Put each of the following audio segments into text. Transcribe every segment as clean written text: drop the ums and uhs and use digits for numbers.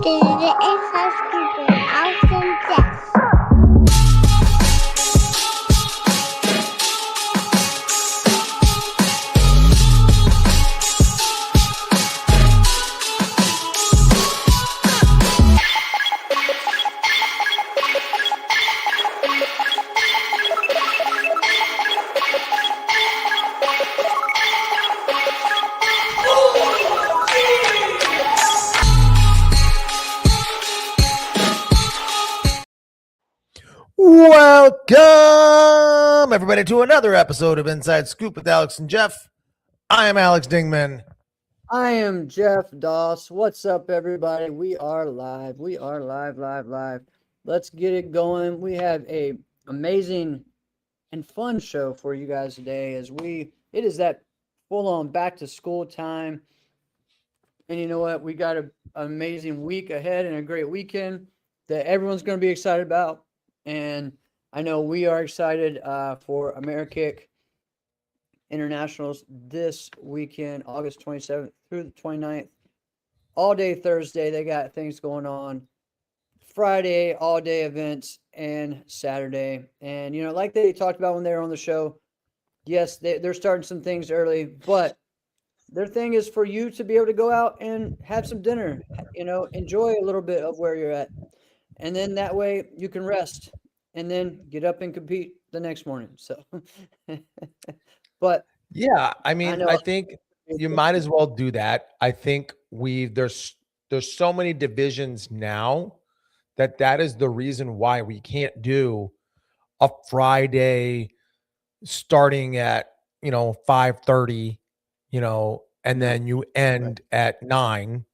Deze is hartstikke Alex en Jeff. Welcome, everybody, to another episode of Inside Scoop with Alex and Jeff. I am Alex Dingman. I am Jeff Doss. What's up, everybody? We are live. Live. Let's get it going. We have a amazing and fun show for you guys today it is that full-on back-to-school time. And you know what? We got an amazing week ahead and a great weekend that everyone's going to be excited about. And I know we are excited for Amerikick Internationals this weekend, August 27th through the 29th. All day Thursday, they got things going on. Friday, all day events, and Saturday. And, you know, like they talked about when they were on the show, yes, they're starting some things early, but their thing is for you to be able to go out and have some dinner, you know, enjoy a little bit of where you're at. And then that way you can rest and then get up and compete the next morning. So, but yeah, I think you might as well do that. I think there's so many divisions now that is the reason why we can't do a Friday starting at 5:30, and then you end at 9,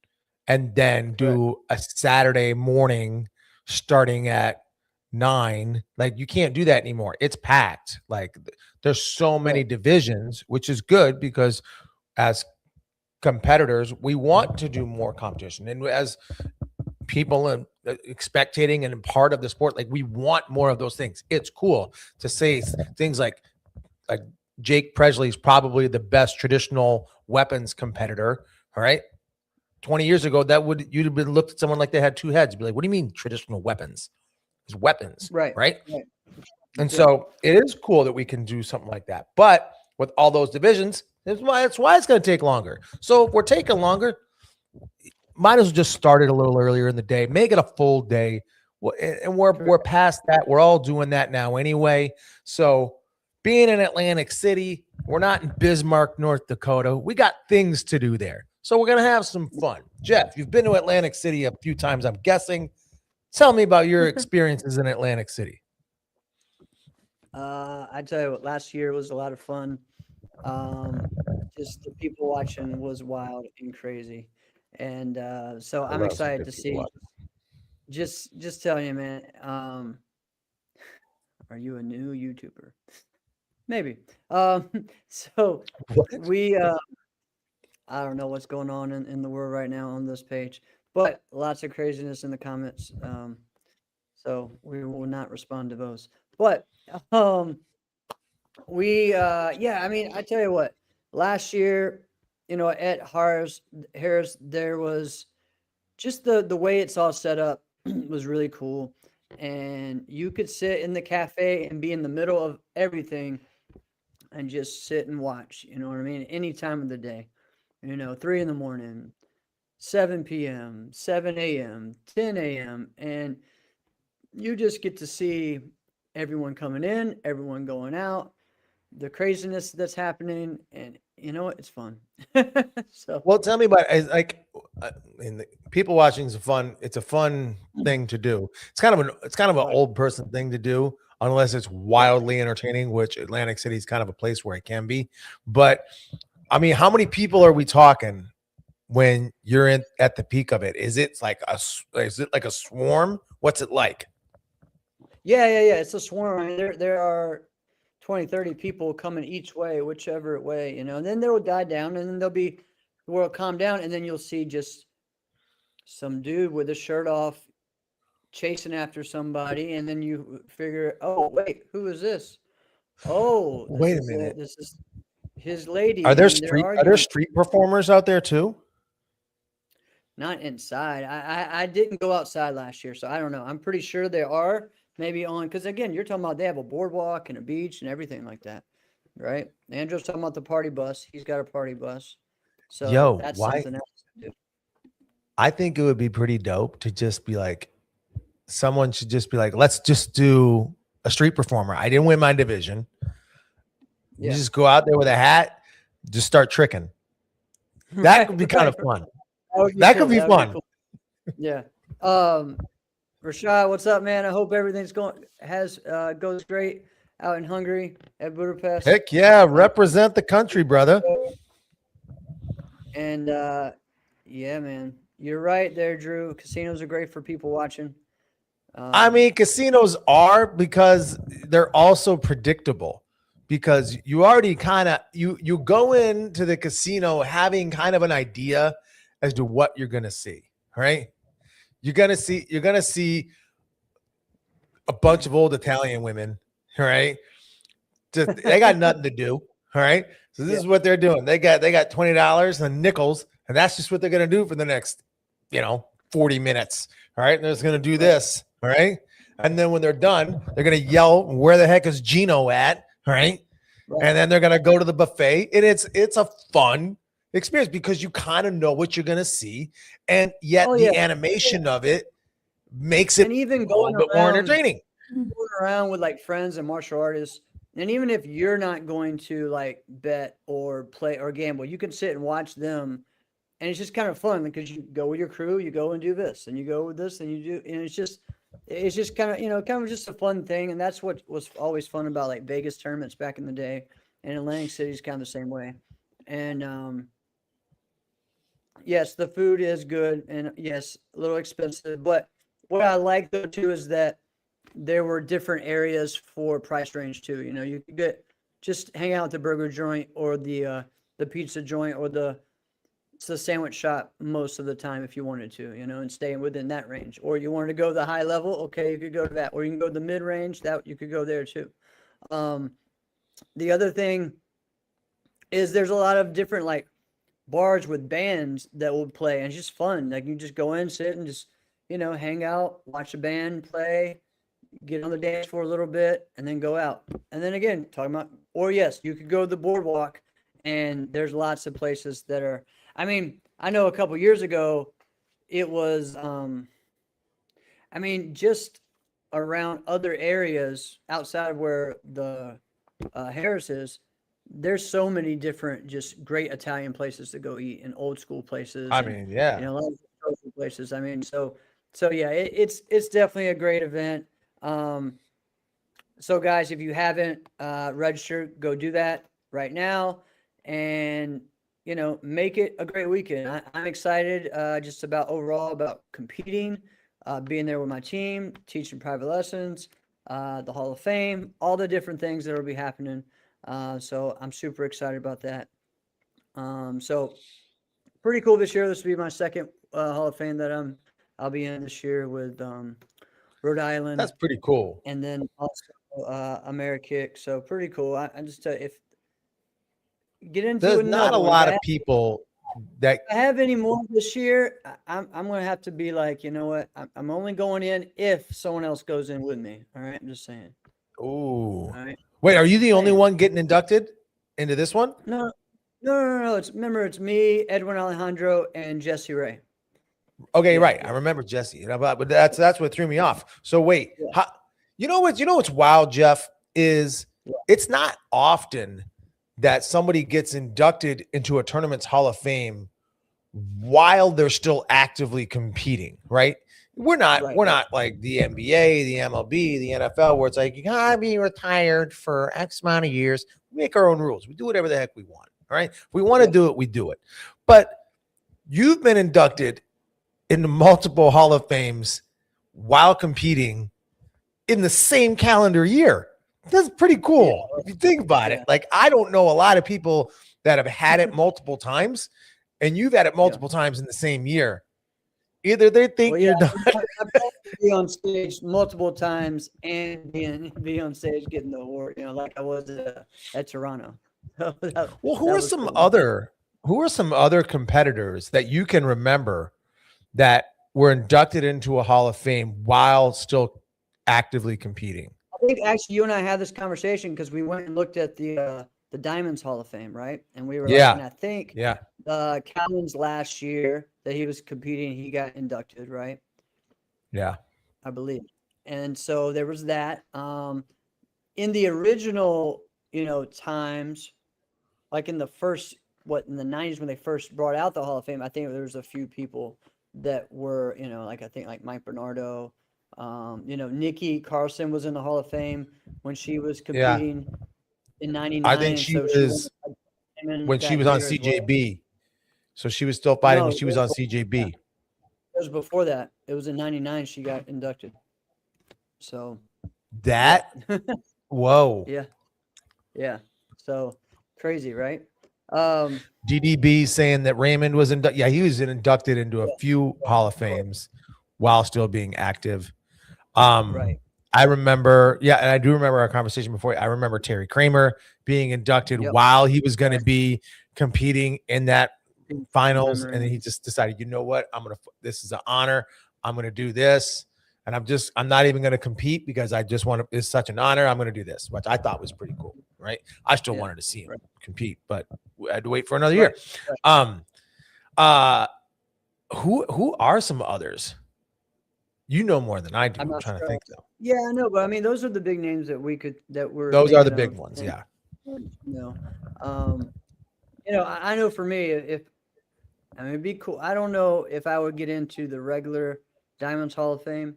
and then do a Saturday morning starting at 9. Like, you can't do that anymore. It's packed. Like, there's so many divisions, which is good because as competitors, we want to do more competition. And as people and spectating and part of the sport, like, we want more of those things. It's cool to say things like Jake Presley is probably the best traditional weapons competitor. All right. 20 years ago, you'd have been looked at someone like they had two heads. Be like, what do you mean traditional weapons? It's weapons. Right. And so it is cool that we can do something like that. But with all those divisions, that's why it's going to take longer. So if we're taking longer, might as well just start it a little earlier in the day, make it a full day. And we're past that. We're all doing that now anyway. So being in Atlantic City, we're not in Bismarck, North Dakota. We got things to do there. So we're going to have some fun. Jeff, you've been to Atlantic City a few times, I'm guessing. Tell me about your experiences in Atlantic City. I tell you what, last year was a lot of fun. Just the people watching was wild and crazy. And so I'm excited to see. Just tell you, man. Are you a new YouTuber? Maybe. So we I don't know what's going on in the world right now on this page, but lots of craziness in the comments. So we will not respond to those. But I tell you what, last year, at Harris, there was just the way it's all set up was really cool. And you could sit in the cafe and be in the middle of everything and just sit and watch, you know what I mean? Any time of the day, 3 a.m, 7 p.m., 7 a.m., 10 a.m. And you just get to see everyone coming in, everyone going out, the craziness that's happening. And you know what? It's fun. So, well, tell me about it. People watching is fun. It's a fun thing to do. It's kind of an old person thing to do, unless it's wildly entertaining, which Atlantic City is kind of a place where it can be. But I mean, how many people are we talking when you're at the peak of it? Is it like a swarm? What's it like? Yeah. It's a swarm. I mean, there are 20, 30 people coming each way, whichever way, and then they'll die down, and then the world calm down, and then you'll see just some dude with his shirt off chasing after somebody, and then you figure, oh wait, who is this? Oh, wait a minute, this is his lady. Are there street performers out there too? Not inside. I didn't go outside last year, so I don't know. I'm pretty sure there are maybe on because again, you're talking about they have a boardwalk and a beach and everything like that, right? Andrew's talking about the party bus. He's got a party bus, so Yo, that's why? something else to do. I think it would be pretty dope to just be like, someone should just be like, let's just do a street performer. I didn't win my division. You Yeah, just go out there with a hat, just start tricking. That could be kind of fun. That could be fun. Cool. Yeah. Rashad, what's up, man? I hope everything's goes great out in Hungary at Budapest. Heck yeah, represent the country, brother. And yeah, man, you're right there, Drew. Casinos are great for people watching. I mean, casinos are because they're also predictable. Because you already kind of you go into the casino having kind of an idea as to what you're gonna see, right? You're gonna see a bunch of old Italian women, right? They got nothing to do, all right? So this is what they're doing. They got $20 and nickels, and that's just what they're gonna do for the next, 40 minutes. All right. And they're just gonna do this, all right. And then when they're done, they're gonna yell, "Where the heck is Gino at?" Right. And then they're gonna go to the buffet, and it's a fun experience because you kind of know what you're gonna see, and yet the animation of it makes it and even a little bit more entertaining. Going around with like friends and martial artists, and even if you're not going to like bet or play or gamble, you can sit and watch them, and it's just kind of fun because you go with your crew, you go and do this, and you go with this, and you do, and it's just kind of just a fun thing, and that's what was always fun about like Vegas tournaments back in the day, and Atlantic City is kind of the same way. And yes, the food is good, and yes, a little expensive, but what I like though too is that there were different areas for price range too. You could just hang out at the burger joint or the pizza joint or the sandwich shop most of the time if you wanted to, and stay within that range. Or you wanted to go to the high level, okay, you could go to that. Or you can go to the mid range, that you could go there too. The other thing is there's a lot of different like bars with bands that will play, and it's just fun. Like you just go in, sit, and just hang out, watch a band play, get on the dance floor a little bit, and then go out. And then again, talking about, or yes, you could go to the boardwalk, and there's lots of places that are. I mean, I know a couple years ago, it was, just around other areas outside of where the Harris is. There's so many different, just great Italian places to go eat and old school places. I mean, yeah, a lot of places. I mean, so yeah, it's definitely a great event. So guys, if you haven't registered, go do that right now, and make it a great weekend. I'm excited just about overall about competing, being there with my team, teaching private lessons, the Hall of Fame, all the different things that will be happening. So I'm super excited about that. So pretty cool this year. This will be my second Hall of Fame that I'll be in this year with Rhode Island. That's pretty cool. And then also Amerikick. So pretty cool. I just if get into there's it. Not a lot of people that I have any more this year. I'm gonna have to be like, you know what? I'm only going in if someone else goes in with me. All right, I'm just saying. Ooh. All right. Wait, are you the only one getting inducted into this one? No. It's me, Edwin Alejandro, and Jesse Ray. Okay, right. I remember Jesse, but that's what threw me off. So wait, you know what's wild, Jeff, is it's not often that somebody gets inducted into a tournament's Hall of Fame while they're still actively competing, right? We're not like the NBA, the MLB, the NFL, where it's like, you gotta be retired for X amount of years. We make our own rules. We do whatever the heck we want. All right. If we want to do it, we do it. But you've been inducted into multiple Hall of Fames while competing in the same calendar year. That's pretty cool. If you think about it. Like, I don't know a lot of people that have had it multiple times, and you've had it multiple times in the same year. Either they think you're done. I've be on stage multiple times and be on stage getting the award, like I was at Toronto. Who are some other competitors that you can remember that were inducted into a Hall of Fame while still actively competing. I think actually you and I had this conversation because we went and looked at the Diamonds Hall of Fame, right? And we were like, and I think Calvin's last year that he was competing, he got inducted, right? Yeah, I believe. And so there was that. In the original, times, like in the first, in the 90s when they first brought out the Hall of Fame, I think there was a few people that were, like I think like Mike Bernardo, Nikki Carlson was in the Hall of Fame when she was competing in 99. I think she was when she was on CJB. Well. So she was still fighting when she was on CJB. It was before that. It was in 99 she got inducted. So that whoa. Yeah. So crazy, right? DDB saying that Raymond was inducted. Yeah, he was inducted into a few Hall of Fames while still being active. Right. I remember, and I do remember our conversation before. I remember Terry Kramer being inducted while he was going to be competing in that finals, and then he just decided, you know what, this is an honor. I'm going to do this, and I'm not even going to compete because I just want to. It's such an honor. I'm going to do this, which I thought was pretty cool. Right? I still wanted to see him compete, but I had to wait for another year. Who are some others? You know more than I do. I'm trying to think though. Yeah, I know, but I mean, those are the big names that were. Those are the big ones. Yeah. I know for me, it'd be cool. I don't know if I would get into the regular Diamonds Hall of Fame.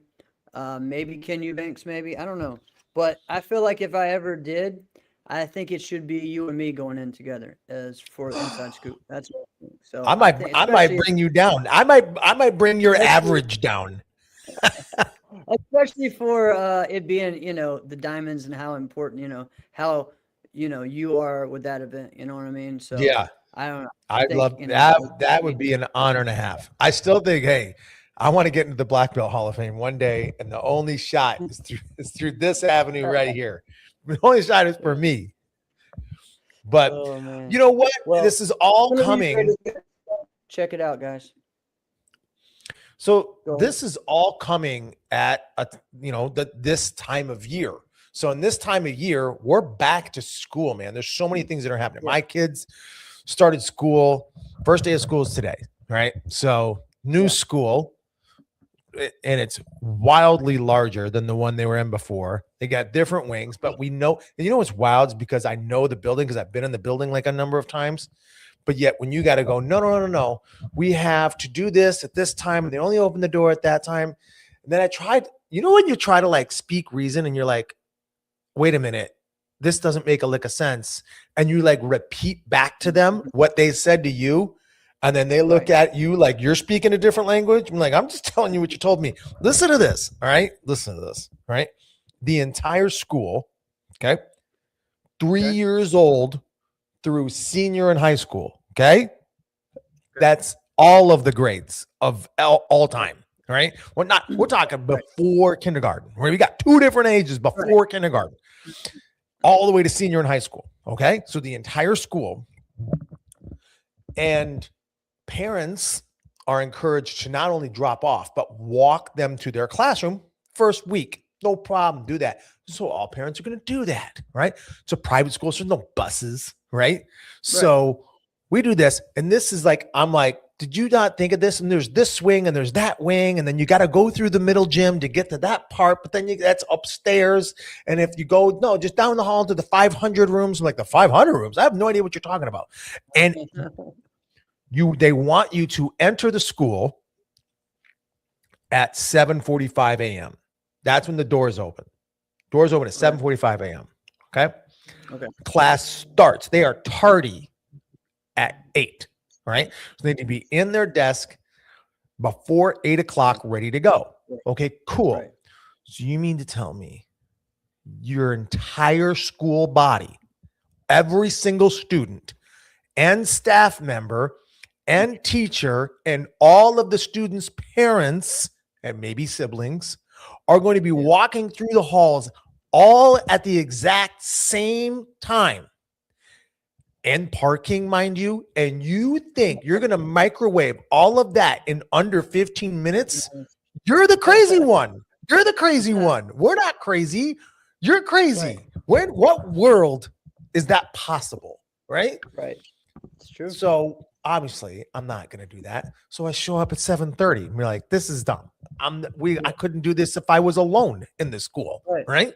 Maybe Ken Eubanks, maybe. I don't know. But I feel like if I ever did, I think it should be you and me going in together as for the Inside Scoop. That's what I think. So I might bring you down. I might bring your average down. Especially for it being, the Diamonds and how important, how you are with that event. You know what I mean? So yeah, I don't know. I'd love that. That would be an honor and a half. I still think, hey, I want to get into the Black Belt Hall of Fame one day, and the only shot is through this avenue right here. The only shot is for me. But you know what? Well, this is all coming. Check it out, guys. So this is all coming at this time of year. So in this time of year, we're back to school, man. There's so many things that are happening. My kids started school. First day of school is today, right? So new school, and it's wildly larger than the one they were in before. They got different wings, but we know, and you know what's wild is because I know the building because I've been in the building like a number of times. But yet when you got to go, no, we have to do this at this time, and they only open the door at that time. And then I tried, when you try to like speak reason and you're like, wait a minute, this doesn't make a lick of sense. And you like repeat back to them what they said to you. And then they look at you like you're speaking a different language. I'm like, I'm just telling you what you told me. Listen to this. All right. Listen to this. All right. The entire school. Okay. 3 years old through senior in high school. Okay. That's all of the grades of all time. All right. We're talking before kindergarten, where we got 2 different ages before kindergarten, all the way to senior in high school. Okay. So the entire school, and parents are encouraged to not only drop off, but walk them to their classroom first week. No problem. Do that. So all parents are going to do that, right? It's a private school, so there's no buses, right? So we do this. And this is like, I'm like, did you not think of this? And there's this wing and there's that wing. And then you got to go through the middle gym to get to that part. But then that's upstairs. And if you go, just down the hall to the 500 rooms, I'm like, the 500 rooms? I have no idea what you're talking about. And they want you to enter the school at 7:45 a.m. That's when the doors open. Doors open at 7:45 a.m. Okay. Class starts. They are tardy at 8. Right. So they need to be in their desk before 8 o'clock, ready to go. Okay, cool. So you mean to tell me your entire school body, every single student and staff member and teacher and all of the students' parents and maybe siblings are going to be walking through the halls all at the exact same time and parking, mind you, and you think you're going to microwave all of that in under 15 minutes, you're the crazy one. You're the crazy one. We're not crazy. You're crazy. What world is that possible? Right? Right. It's true. So obviously I'm not going to do that. So I show up at 7:30 and we're like, this is dumb. I couldn't do this if I was alone in the school. Right.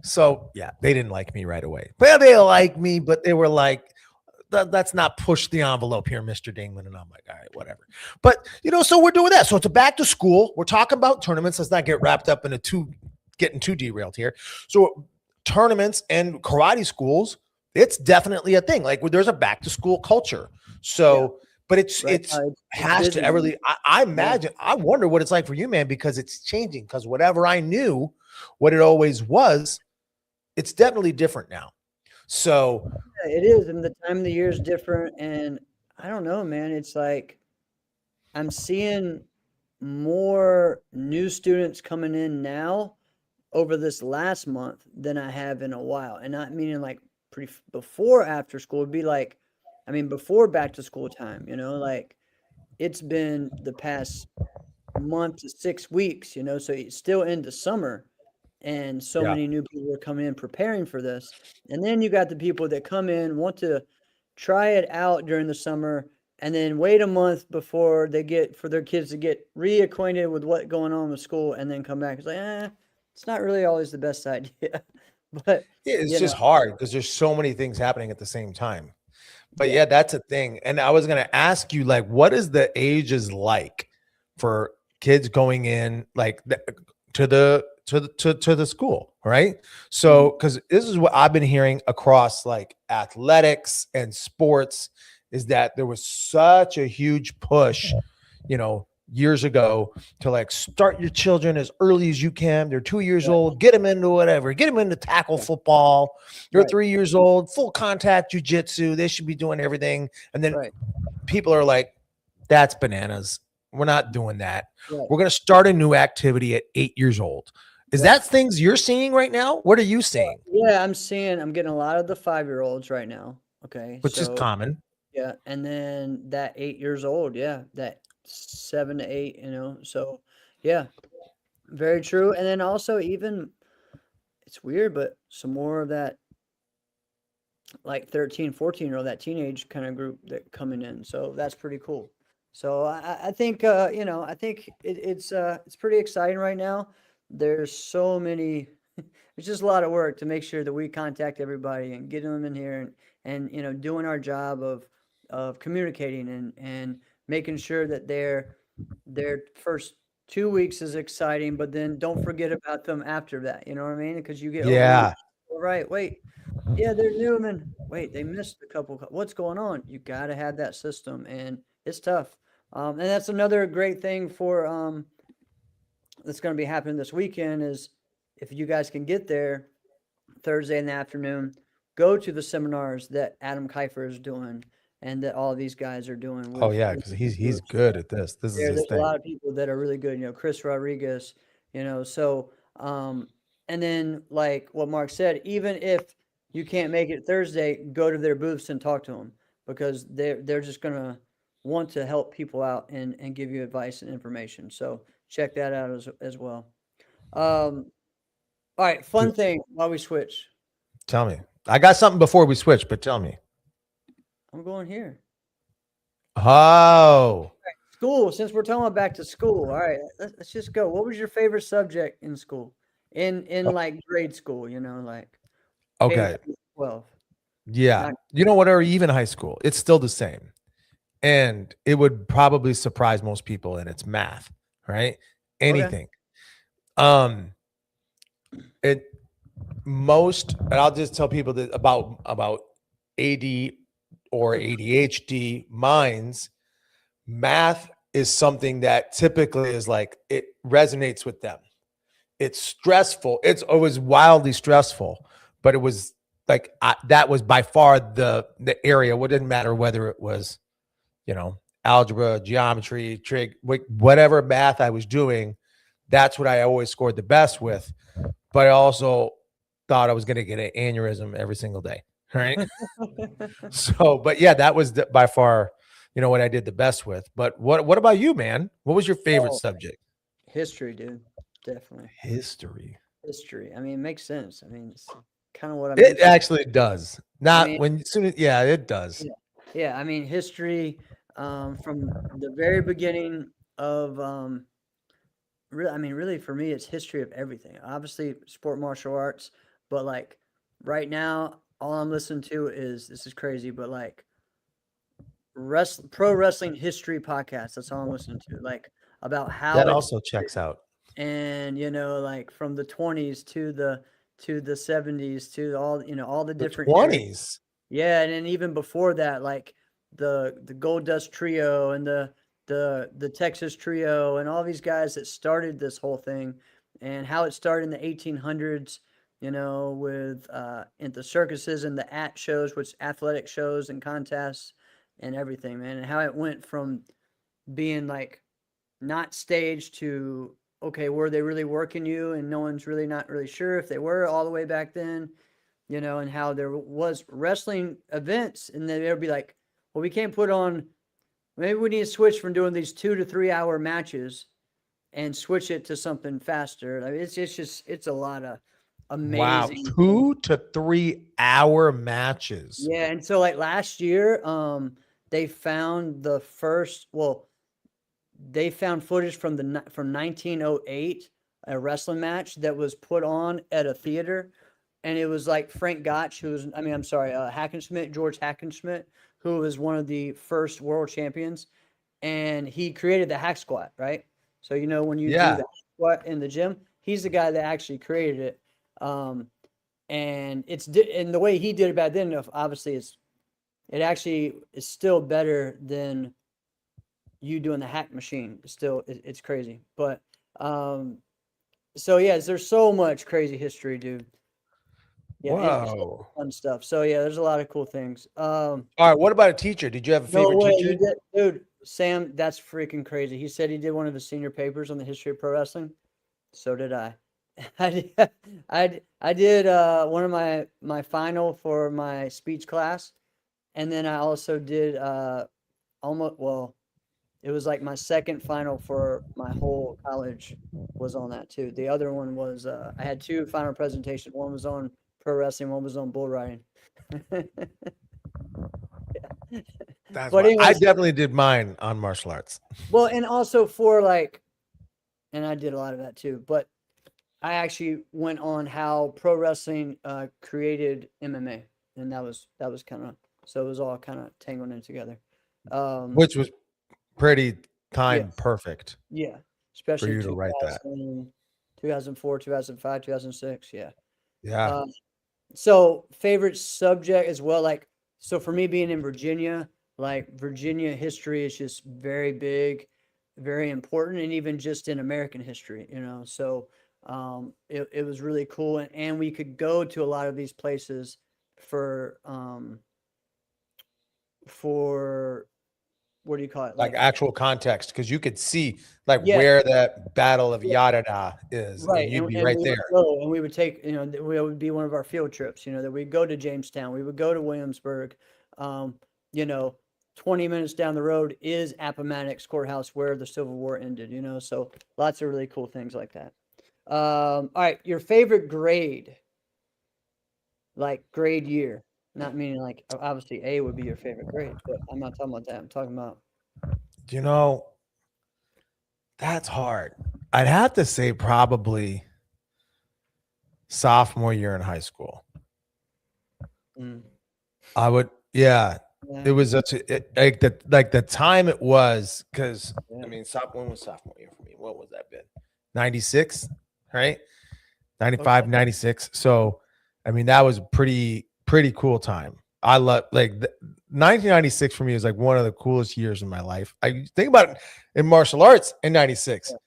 So yeah, they didn't like me right away. Well, they like me, but they were like, let's not push the envelope here, Mr. Dingman. And I'm like, all right, whatever. But so we're doing that. So it's a back to school. We're talking about tournaments. Let's not get wrapped up in getting too derailed here. So tournaments and karate schools, it's definitely a thing. Like there's a back to school culture. So, but it has to really, I imagine, I wonder what it's like for you, man, because it's changing. Because whatever I knew, what it always was, it's definitely different now. So it is, and the time of the year is different. And I don't know, man. It's like I'm seeing more new students coming in now over this last month than I have in a while. And not meaning like before after school would be like, I mean, before back to school time, like it's been the past month to 6 weeks, so it's still into summer. And so many new people are coming in preparing for this. And then you got the people that come in, want to try it out during the summer, and then wait a month before for their kids to get reacquainted with what's going on with school and then come back. It's like, it's not really always the best idea. But it's just hard because there's so many things happening at the same time. But yeah, that's a thing. And I was going to ask you, like, what is the ages like for kids going in, like, to the school, right? So, because this is what I've been hearing across like athletics and sports, is that there was such a huge push, years ago to like start your children as early as you can. They're 2 years old, get them into whatever, get them into tackle football. They're 3 years old, full contact jiu-jitsu. They should be doing everything. And then people are like, that's bananas. We're not doing that. We're going to start a new activity at 8 years old. Is that things you're seeing right now? What are you seeing? Yeah, I'm getting a lot of the 5-year-olds right now. Okay. Which is common. Yeah. And then that 8 years old. Yeah. That 7 to 8, so yeah, very true. And then also even, it's weird, but some more of that like 13, 14-year-old, that teenage kind of group that coming in. So that's pretty cool. So I think, I think it's pretty exciting right now. There's so many, it's just a lot of work to make sure that we contact everybody and getting them in here and doing our job of communicating and making sure that their first 2 weeks is exciting, but then don't forget about them after that. You know what I mean? Because you get right. Wait, they're new, man. Wait, they missed a couple. What's going on? You got to have that system, and it's tough. And that's another great thing for that's going to be happening this weekend is if you guys can get there Thursday in the afternoon, go to the seminars that Adam Kiefer is doing and that all these guys are doing. Because he's good at this. This is his thing. There's a lot of people that are really good. Chris Rodriguez. So and then like what Mark said, even if you can't make it Thursday, go to their booths and talk to them because they're just gonna want to help people out and give you advice and information. So check that out as well. All right, fun thing while we switch. Tell me. I got something before we switch, but tell me. I'm going here. Oh. Right, school. Since we're talking about back to school, all right, let's just go. What was your favorite subject in school? In like grade school, like okay, 12. Yeah, you know what? Or even high school, it's still the same, and it would probably surprise most people. And it's math, right? Anything. Okay. And I'll just tell people that about AD or ADHD minds, math is something that typically is like, it resonates with them. It's stressful. It was wildly stressful, but it was like, that was by far the area. It didn't matter whether it was, algebra, geometry, trig, whatever math I was doing, that's what I always scored the best with. But I also thought I was going to get an aneurysm every single day. right? So, but yeah, that was by far, what I did the best with. But what about you, man? What was your favorite Oh, subject? history, dude. Definitely. History. History. I mean, it makes sense. I mean, it's kind of what I'm It into. actually does. I Not mean, when soon as, yeah, it does. yeah. I mean, history from the very beginning of I mean, really, for me, it's history of everything. Obviously, sport martial arts, but like right now, all I'm listening to is this is crazy, but like pro wrestling history podcast. That's all I'm listening to. Like about how That it also checks out. and like from the 20s to the 70s to all all the The different areas. 20s. Yeah, and then even before that, like the Gold Dust Trio and the Texas Trio and all these guys that started this whole thing, and how it started in the 1800s, with in the circuses and the shows, which athletic shows and contests and everything, man, and how it went from being like not staged to okay, were they really working you? And no one's really not really sure if they were all the way back then, and how there was wrestling events, and then they'd be like, well, we can't put on. Maybe we need to switch from doing these 2 to 3 hour matches and switch it to something faster. I mean, it's a lot of Wow. amazing 2 to 3 hour matches. Yeah, and so like last year, they found the first. Well, they found footage from 1908, a wrestling match that was put on at a theater, and it was like Frank Gotch, I'm sorry, George Hackenschmidt, who was one of the first world champions, and he created the hack squat, right? So when you do the hack squat in the gym, he's the guy that actually created it, and and the way he did it back then, obviously, it actually is still better than you doing the hack machine. It's crazy. But so yeah, there's so much crazy history, dude. Yeah, Whoa. fun stuff. So yeah, there's a lot of cool things. All right, what about a teacher? Did you have a favorite No way, teacher? you did, dude. Sam, that's freaking crazy. He said he did one of his senior papers on the history of pro wrestling. So did I. I did one of my final for my speech class, and then I also did it was like my second final for my whole college was on that too. The other one was I had 2 final presentations. One was on pro wrestling, one was on bull riding. That's But why I anyways, definitely did mine on martial arts. well, and also and I did a lot of that too, but I actually went on how pro wrestling created MMA, and that was kind of, so it was all kind of tangled in together. Which was pretty Yeah. perfect Yeah, for especially you to write that. 2004, 2005, 2006. Yeah. Yeah. So favorite subject as well. Like, so for me being in Virginia, like Virginia history is just very big, very important, and even just in American history, So it was really cool, and we could go to a lot of these places for what do you call it? Like actual context, because you could see like Yeah. where that battle of Yadada is, Right, and you'd be and right we there. would go, and we would take, it would be one of our field trips, that we'd go to Jamestown, we would go to Williamsburg, 20 minutes down the road is Appomattox Courthouse where the Civil War ended, so lots of really cool things like that. All right, your favorite grade, like grade year, not meaning like, obviously A would be your favorite grade, but I'm not talking about that, I'm talking about. That's hard. I'd have to say probably sophomore year in high school. I would, yeah. It was like the time it was, because I mean, when was sophomore year for me? What was that been? 96, right? 95, 96. So, I mean, that was pretty cool time. I love 1996 for me is like one of the coolest years in my life. I think about it in martial arts in 96. Yeah.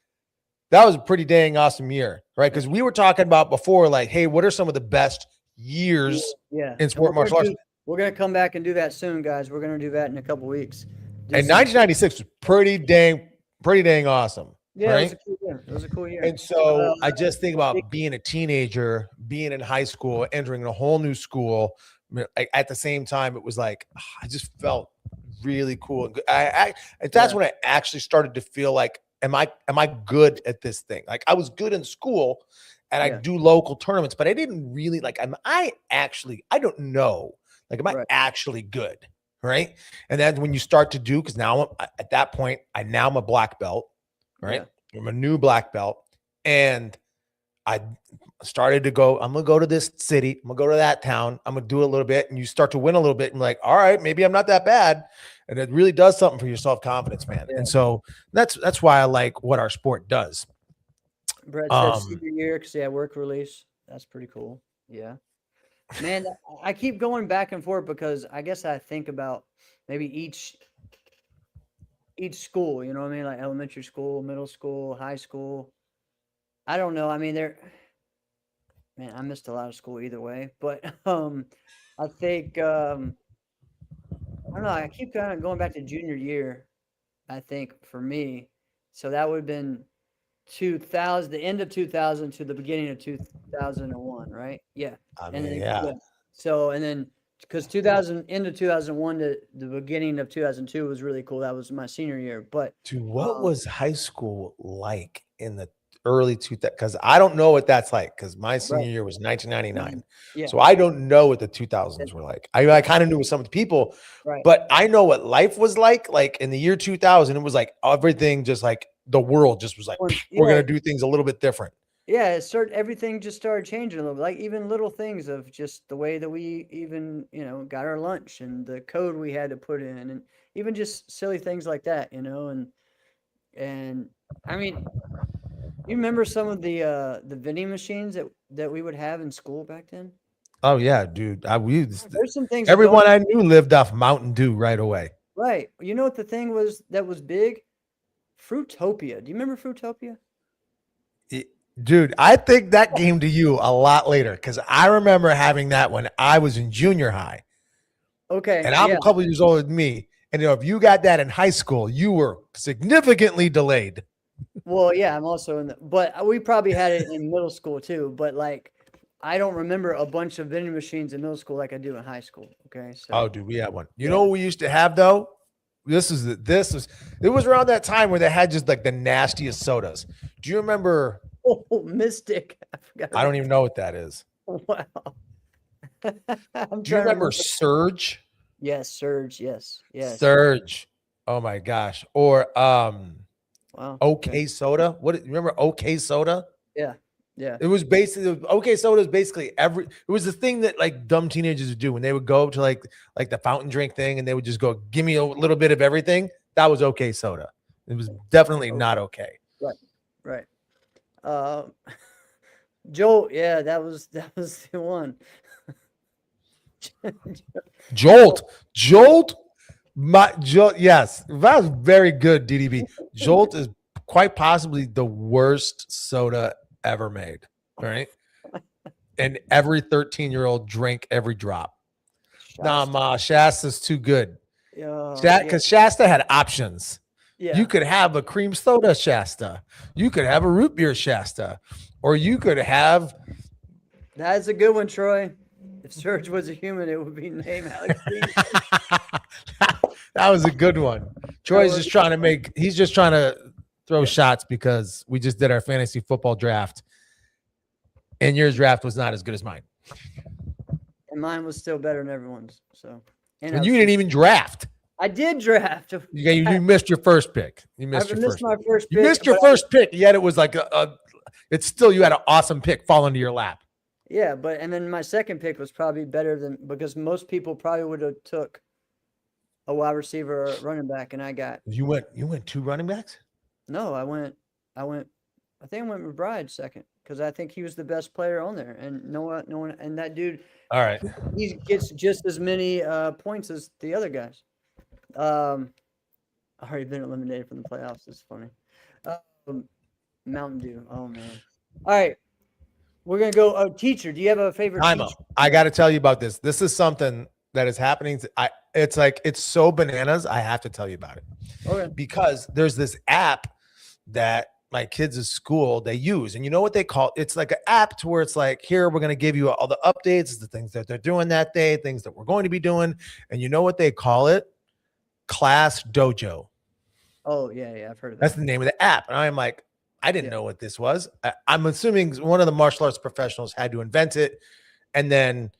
That was a pretty dang awesome year, right? Because we were talking about before, like, hey, what are some of the best years in sport martial arts? We're going to come back and do that soon, guys. We're going to do that in a couple weeks. And 1996 was pretty dang awesome. Yeah, right? It was a cool year. And so I just think about being a teenager, being in high school, entering a whole new school, Like at the same time, it was like I just felt really cool. That's when I actually started to feel like, am I good at this thing? Like I was good in school, and I do local tournaments, but I didn't really like. I don't know. Like, am I actually good? Right. And then when you start to do, because now at that point, I'm a black belt. Right. Yeah. I'm a new black belt, and I started to go, I'm going to go to this city. I'm going to go to that town. I'm going to do a little bit. And you start to win a little bit and like, all right, maybe I'm not that bad. And it really does something for your self-confidence, man. Yeah. And so that's why I like what our sport does. Brett said senior year because work release. That's pretty cool. Yeah. Man, I keep going back and forth because I guess I think about maybe each school, you know what I mean? Like elementary school, middle school, high school. I don't know. I mean, man, I missed a lot of school either way, but I think I don't know. I keep kind of going back to junior year. I think for me, so that would have been 2000, the end of 2000 to the beginning of 2001, right? Yeah. So and then because 2000 into 2001 to the beginning of 2002 was really cool. That was my senior year. But dude, what was high school like in the early 2000s? Because I don't know what that's like, because my senior year was 1999. Yeah. So I don't know what the 2000s were like. I kind of knew some of the people, but I know what life was like in the year 2000. It was like everything just like the world just was like, we're going to do things a little bit different. Yeah, everything just started changing a little bit, like even little things of just the way that we even, got our lunch and the code we had to put in, and even just silly things like that, and I mean, you remember some of the vending machines that we would have in school back then? Oh yeah, dude. There's some things. Everyone I knew lived off Mountain Dew right away. Right. You know what the thing was that was big? Fruitopia. Do you remember Fruitopia? Dude, I think that came to you a lot later, because I remember having that when I was in junior high. Okay. And I'm a couple years older than me. And if you got that in high school, you were significantly delayed. Well, yeah, I'm also but we probably had it in middle school too. But like, I don't remember a bunch of vending machines in middle school like I do in high school. Okay. So, oh, dude, we had one. You know what we used to have though? It was around that time where they had just like the nastiest sodas. Do you remember? Oh, Mystic. I don't even know what that is. Wow. Do you remember Surge? Yes, Surge. Yes. Surge. Oh my gosh. Or wow. OK Soda. Remember OK Soda? Yeah. It was basically OK Soda is basically it was the thing that like dumb teenagers would do when they would go to like the fountain drink thing, and they would just go, give me a little bit of everything. That was OK Soda. It was definitely not okay. Right. Jolt, yeah, that was the one. Jolt, yes, that was very good. DDB. Jolt is quite possibly the worst soda ever made. Right, and every 13-year-old drank every drop. Nah, Shasta's too good. Because Shasta had options. Yeah. You could have a cream soda Shasta. You could have a root beer Shasta. Or you could have... That's a good one, Troy. If Surge was a human, it would be named Alex. That was a good one. Troy's just trying to throw shots because we just did our fantasy football draft. And your draft was not as good as mine. And mine was still better than everyone's. So, and you didn't even draft. I did draft. You missed your first pick. You missed my first pick. You missed your first pick, yet it was like it's still, you had an awesome pick fall into your lap. Yeah, and then my second pick was probably better because most people probably would have took a wide receiver or running back, and I got. You went 2 running backs? No, I think I went with Bride second, because I think he was the best player on there, and no one, and that dude. All right. He gets just as many points as the other guys. I already been eliminated from the playoffs. It's funny. Mountain Dew. Oh man. All right, we're gonna go. Teacher, do you have a favorite teacher? I got to tell you about this. This is something that is happening. It's so bananas. I have to tell you about it. Okay. Because there's this app that my kids' school they use. And you know what they call it? It's like an app to where it's like, here, we're going to give you all the updates, the things that they're doing that day, things that we're going to be doing. And you know what they call it? Class Dojo. Oh, yeah, I've heard of that. That's the name of the app. And I'm like, I didn't know what this was. I'm assuming one of the martial arts professionals had to invent it. And then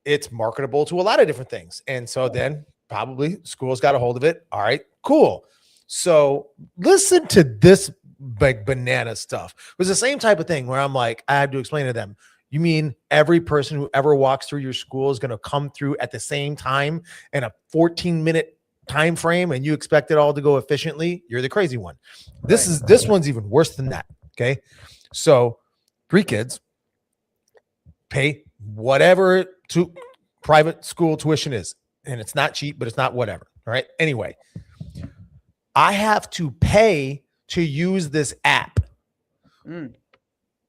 it's marketable to a lot of different things. And so then probably schools got a hold of it. All right, cool. So listen to this like banana stuff. It was the same type of thing where I'm like, I had to explain to them, you mean every person who ever walks through your school is going to come through at the same time in a 14-minute time frame and you expect it all to go efficiently? You're the crazy one. This one's even worse than that. Okay. So 3 kids pay whatever to private school tuition is. And it's not cheap, but it's not whatever. All right. Anyway, I have to pay to use this app.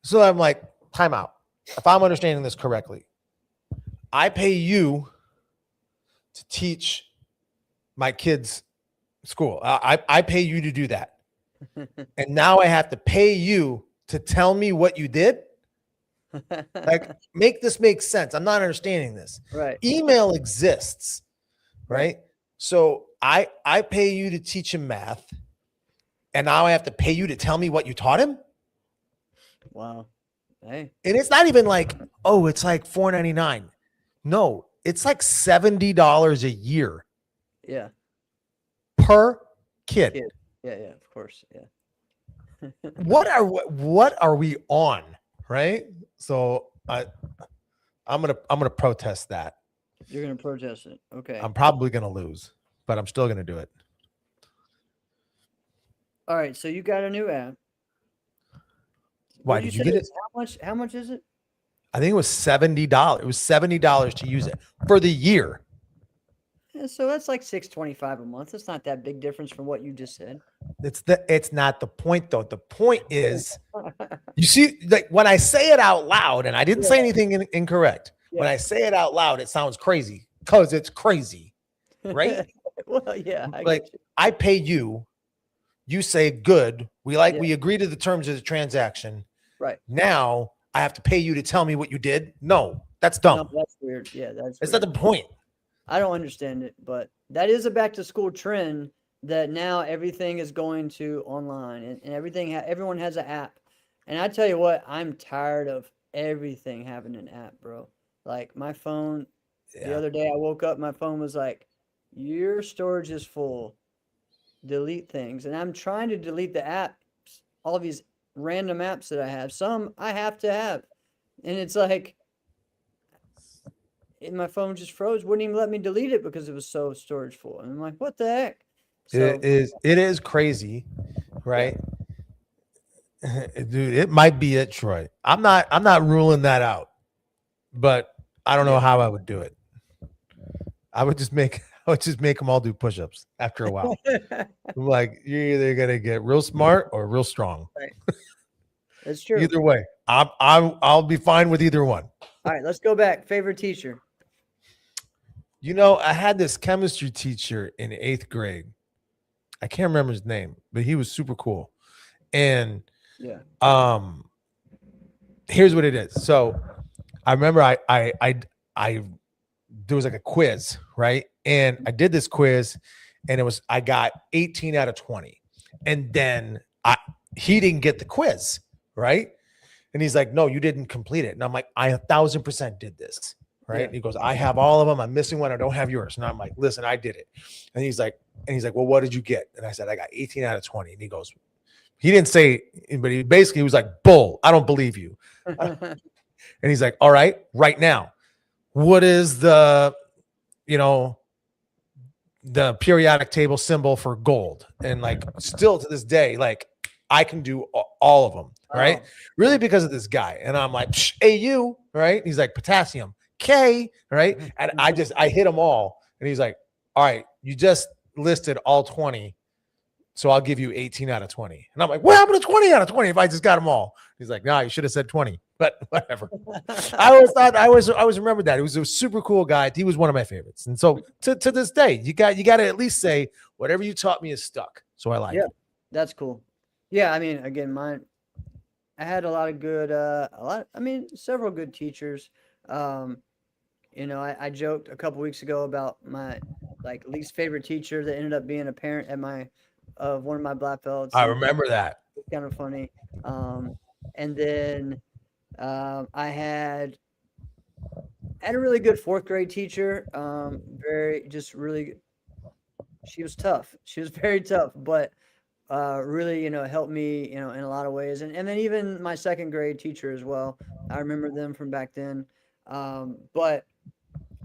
So I'm like, time out. If I'm understanding this correctly, I pay you to teach my kids school. I pay you to do that. And now I have to pay you to tell me what you did. Like, make this make sense. I'm not understanding this. Right. Email exists, right? So I pay you to teach him math, and now I have to pay you to tell me what you taught him. Wow. Hey. And it's not even like, oh, it's like $4.99. No, it's like $70 a year. Yeah. Per kid. Yeah, of course. Yeah. What are we on? Right? So I'm gonna protest that. You're gonna protest it. Okay. I'm probably gonna lose, but I'm still gonna do it. All right, so you got a new app. Why did you get it? How much is it? I think it was $70. It was $70 to use it for the year. Yeah, so that's like $6.25 a month. It's not that big difference from what you just said. It's not the point though. The point is, you see, like when I say it out loud, and I didn't say anything incorrect. Yeah. When I say it out loud, it sounds crazy because it's crazy, right? Well, yeah. I pay you. You say good. We agree to the terms of the transaction. Right. Now I have to pay you to tell me what you did. No, that's dumb. No, that's weird. Yeah, that's not the point. I don't understand it, but that is a back to school trend that now everything is going to online and everyone has an app. And I tell you what, I'm tired of everything having an app, bro. Like my phone, the other day I woke up, my phone was like, your storage is full. Delete things. And I'm trying to delete the apps, all these random apps that I have. Some I have to have. And it's like, my phone just froze, wouldn't even let me delete it because it was so storage full. And I'm like, what the heck? So, it is crazy, right? Dude, it might be it, Troy. I'm not ruling that out, but I don't know how I would do it. I would just make them all do push-ups after a while. Like, you're either gonna get real smart or real strong. Right. That's true. Either way, I'll be fine with either one. All right, let's go back. Favorite teacher. You know, I had this chemistry teacher in 8th grade. I can't remember his name, but he was super cool. And here's what it is. So I remember there was like a quiz, right? And I did this quiz, and I got 18 out of 20. And then he didn't get the quiz, right? And he's like, no, you didn't complete it. And I'm like, I 1,000% did this. Right. Yeah. And he goes, I have all of them. I'm missing one. I don't have yours. And I'm like, listen, I did it. And he's like, well, what did you get? And I said, I got 18 out of 20. And he goes, he didn't say, but he basically was like, bull, I don't believe you. And he's like, all right, now, what is the periodic table symbol for gold? And like, still to this day, like I can do all of them. Right. Oh. Really because of this guy. And I'm like, AU. Right. And he's like, potassium. K, right? And I hit them all. And he's like, all right, you just listed all 20. So I'll give you 18 out of 20. And I'm like, what happened to 20 out of 20 if I just got them all? He's like, no, you should have said 20, but whatever. I always remembered that. He was a super cool guy. He was one of my favorites. And so to this day, you got to at least say whatever you taught me is stuck. So I like it. That's cool. Yeah, I mean, again, I had a lot of good, several good teachers. Um, I joked a couple weeks ago about my like least favorite teacher that ended up being a parent at my of one of my black belts, I and remember that. it's kind of funny. And then I had a really good fourth grade teacher. Very just really, she was tough. She was very tough, but really, helped me, in a lot of ways. And then even my second grade teacher as well. I remember them from back then. But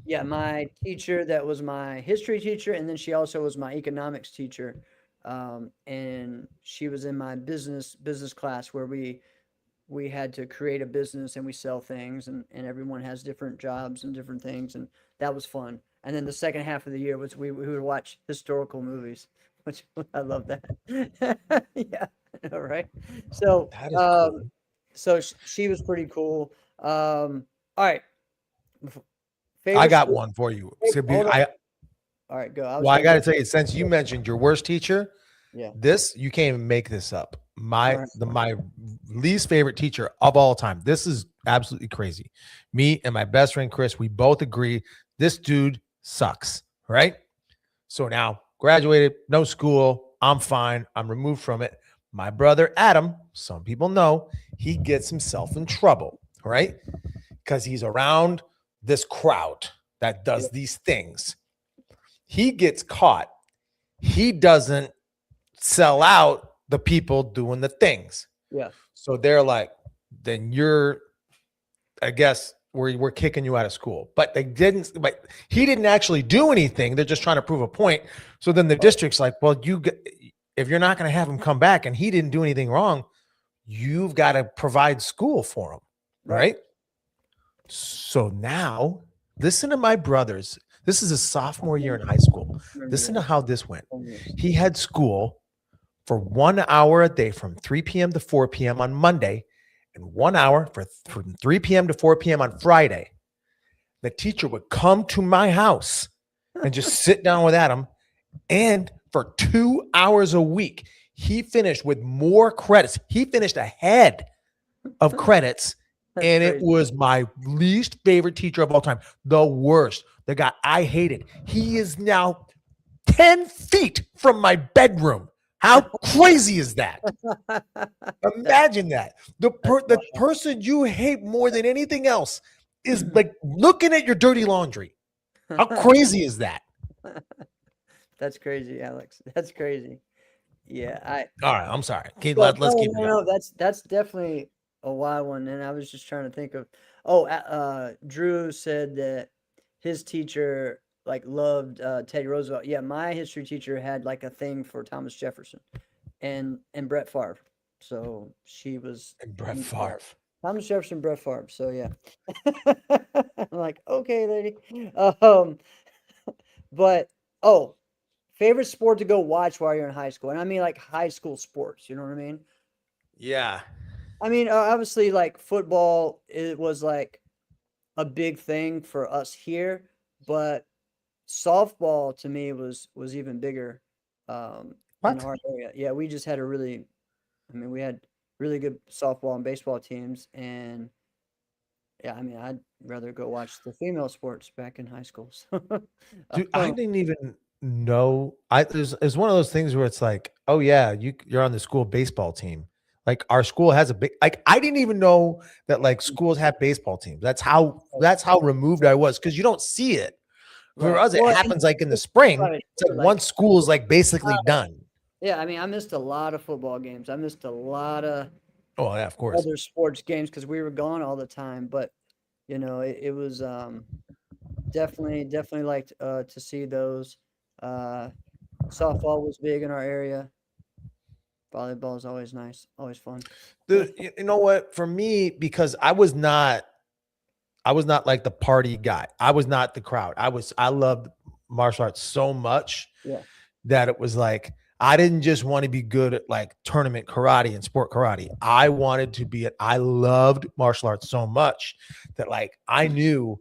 yeah, my teacher that was my history teacher, and then she also was my economics teacher. And she was in my business class where we had to create a business and we sell things, and everyone has different jobs and different things, and that was fun. And then the second half of the year was we would watch historical movies, which I love that. Yeah, I know, right? So That is cool. she was pretty cool. All right, I favorite got sport. one for you. Hold on. All right, go. I was Well, I gonna got go. to tell you, since you mentioned your worst teacher, Yeah. this you can't even make this up. All right. My least favorite teacher of all time. This is absolutely crazy. Me and my best friend Chris, we both agree this dude sucks. Right. So now graduated, no school. I'm fine. I'm removed from it. My brother Adam, some people know, he gets himself in trouble. Right, because he's around this crowd that does these things. He gets caught. He doesn't sell out the people doing the things. Yeah. So they're like, then I guess we're kicking you out of school. But he didn't actually do anything. They're just trying to prove a point. So then the district's like, well, if you're not going to have him come back and he didn't do anything wrong, you've got to provide school for him. Right. So now listen to my brothers. This is his sophomore year in high school. Listen to how this went. He had school for 1 hour a day from 3 p.m. to 4 p.m. on Monday and 1 hour from 3 p.m. to 4 p.m. on Friday. The teacher would come to my house and just sit down with Adam. And for 2 hours a week, he finished with more credits. He finished ahead of credits. And it was my least favorite teacher of all time. The worst. The guy I hated. He is now 10 feet from my bedroom. How crazy is that? Imagine that. The person you hate more than anything else is like looking at your dirty laundry. How crazy is that? That's crazy, Alex. That's crazy. Yeah, all right, I'm sorry. Let's keep it going. No, that's definitely a wild one. And I was just trying to think of Drew said that his teacher like loved Teddy Roosevelt. Yeah, my history teacher had like a thing for Thomas Jefferson and Brett Favre. So she was Brett Favre. Thomas Jefferson, Brett Favre. So yeah. I'm like, okay, lady. But favorite sport to go watch while you're in high school. And I mean like high school sports, you know what I mean? Yeah. I mean, obviously like football, it was like a big thing for us here, but softball to me was even bigger in our area. Yeah, we just had we had really good softball and baseball teams, and yeah, I mean, I'd rather go watch the female sports back in high school. Dude, I didn't even know. It's one of those things where it's like, oh yeah, you're on the school baseball team. Like our school has I didn't even know that like schools have baseball teams. That's how removed I was, because you don't see it. For us, it happens like in the spring. It's like one school is like basically done. Yeah, I mean, I missed a lot of football games. I missed a lot of of course, other sports games because we were gone all the time. But it was definitely liked to see those. Softball was big in our area. Volleyball is always nice, always fun. Dude, you know what? For me, because I was not like the party guy. I was not the crowd. I loved martial arts so much that it was like I didn't just want to be good at like tournament karate and sport karate. I loved martial arts so much that like I knew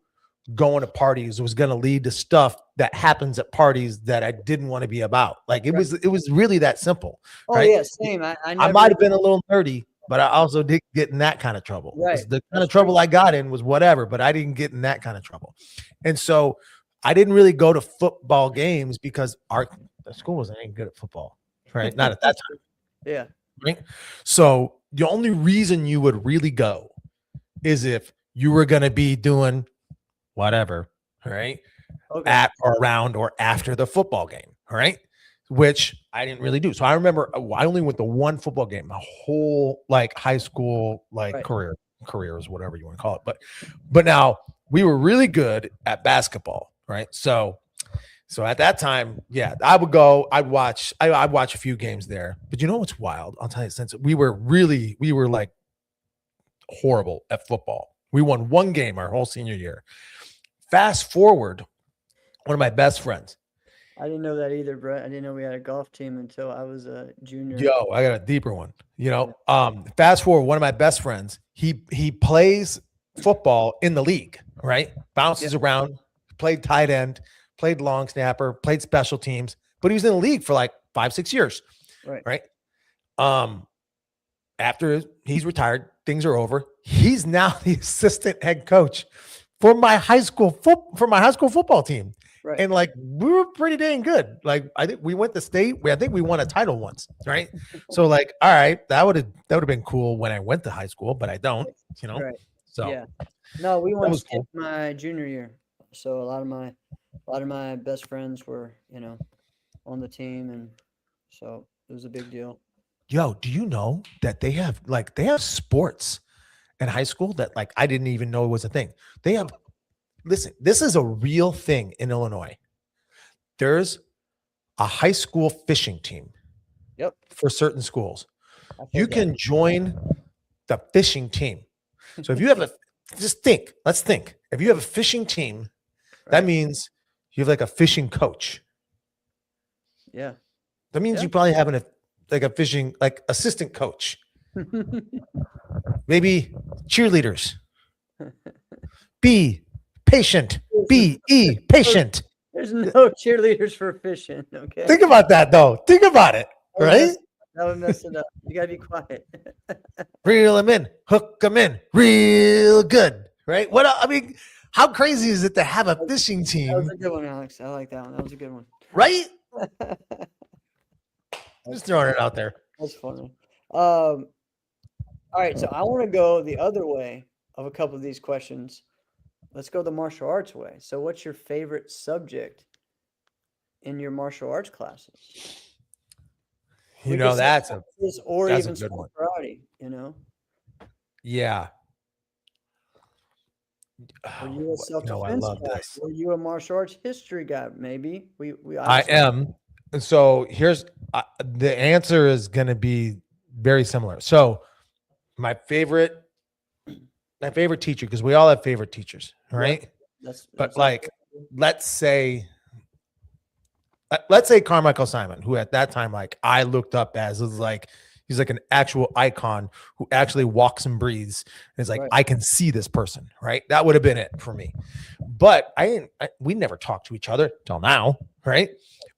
going to parties was going to lead to stuff that happens at parties that I didn't want to be about. Like it was really that simple. Oh right? yeah, same. I I never might have been a little nerdy, but I also didn't get in that kind of trouble. Right. The kind of trouble I got in was whatever, but I didn't get in that kind of trouble. And so I didn't really go to football games because the school wasn't any good at football, right? Not at that time. Yeah. Right. So the only reason you would really go is if you were going to be doing whatever, right? Okay. At or around or after the football game, right? Which I didn't really do. So I remember I only went to one football game, my whole like high school like careers, whatever you want to call it. But now we were really good at basketball, right? So at that time, yeah, I would go. I'd watch a few games there. But you know what's wild? I'll tell you, since we were like horrible at football. We won one game our whole senior year. Fast forward, one of my best friends. I didn't know that either, Brett. I didn't know we had a golf team until I was a junior. Yo, I got a deeper one. Fast forward, one of my best friends. He plays football in the league, right? Bounces around, played tight end, played long snapper, played special teams, but he was in the league for like 5-6 years. Right. After he's retired, things are over. He's now the assistant head coach for my high school football team. Right. And like we were pretty dang good. Like I think we went to state. I think we won a title once, right? So like, all right, that would have been cool when I went to high school, but I don't, Right. So yeah, no, we went cool. my junior year. So a lot of my best friends were on the team, and so it was a big deal. Yo, do you know that they have sports in high school that like I didn't even know was a thing? They have. Listen, this is a real thing in Illinois. There's a high school fishing team. Yep. For certain schools. You can join the fishing team. So if you have let's think. If you have a fishing team, that means you have like a fishing coach. Yeah. That means you probably have a fishing like assistant coach. Maybe cheerleaders. Patient. B-E, patient. There's no cheerleaders for fishing, okay? Think about that, though. Think about it, right? That would mess it up. You got to be quiet. Reel them in. Hook them in. Real good, right? How crazy is it to have a fishing team? That was a good one, Alex. I like that one. That was a good one. Right? Just throwing it out there. That's funny. All right, so I want to go the other way of a couple of these questions. Let's go the martial arts way. So what's your favorite subject in your martial arts classes? That's a good one. Karate, Yeah. Were you a self-defense guy? This. Were you a martial arts history guy? Maybe. I am. And so here's the answer is going to be very similar. So my favorite teacher, because we all have favorite teachers, right? But like, let's say Carmichael Simon, who at that time, like I looked up as is like, he's like an actual icon who actually walks and breathes. And it's like, I can see this person, right? That would have been it for me. But we never talked to each other till now, right?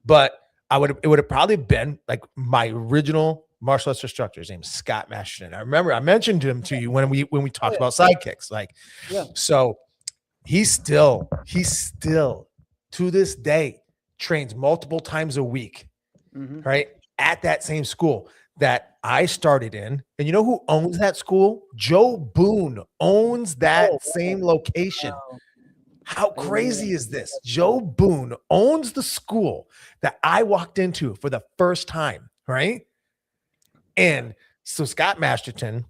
But it would have probably been like my original martial arts instructor. His name is Scott Masterton. I remember I mentioned him to you when we talked about sidekicks. So he's still to this day trains multiple times a week, right? At that same school that I started in. And you know who owns that school? Joe Boone owns that same location. Wow. How crazy is this? Joe Boone owns the school that I walked into for the first time, right? And so Scott Masterton,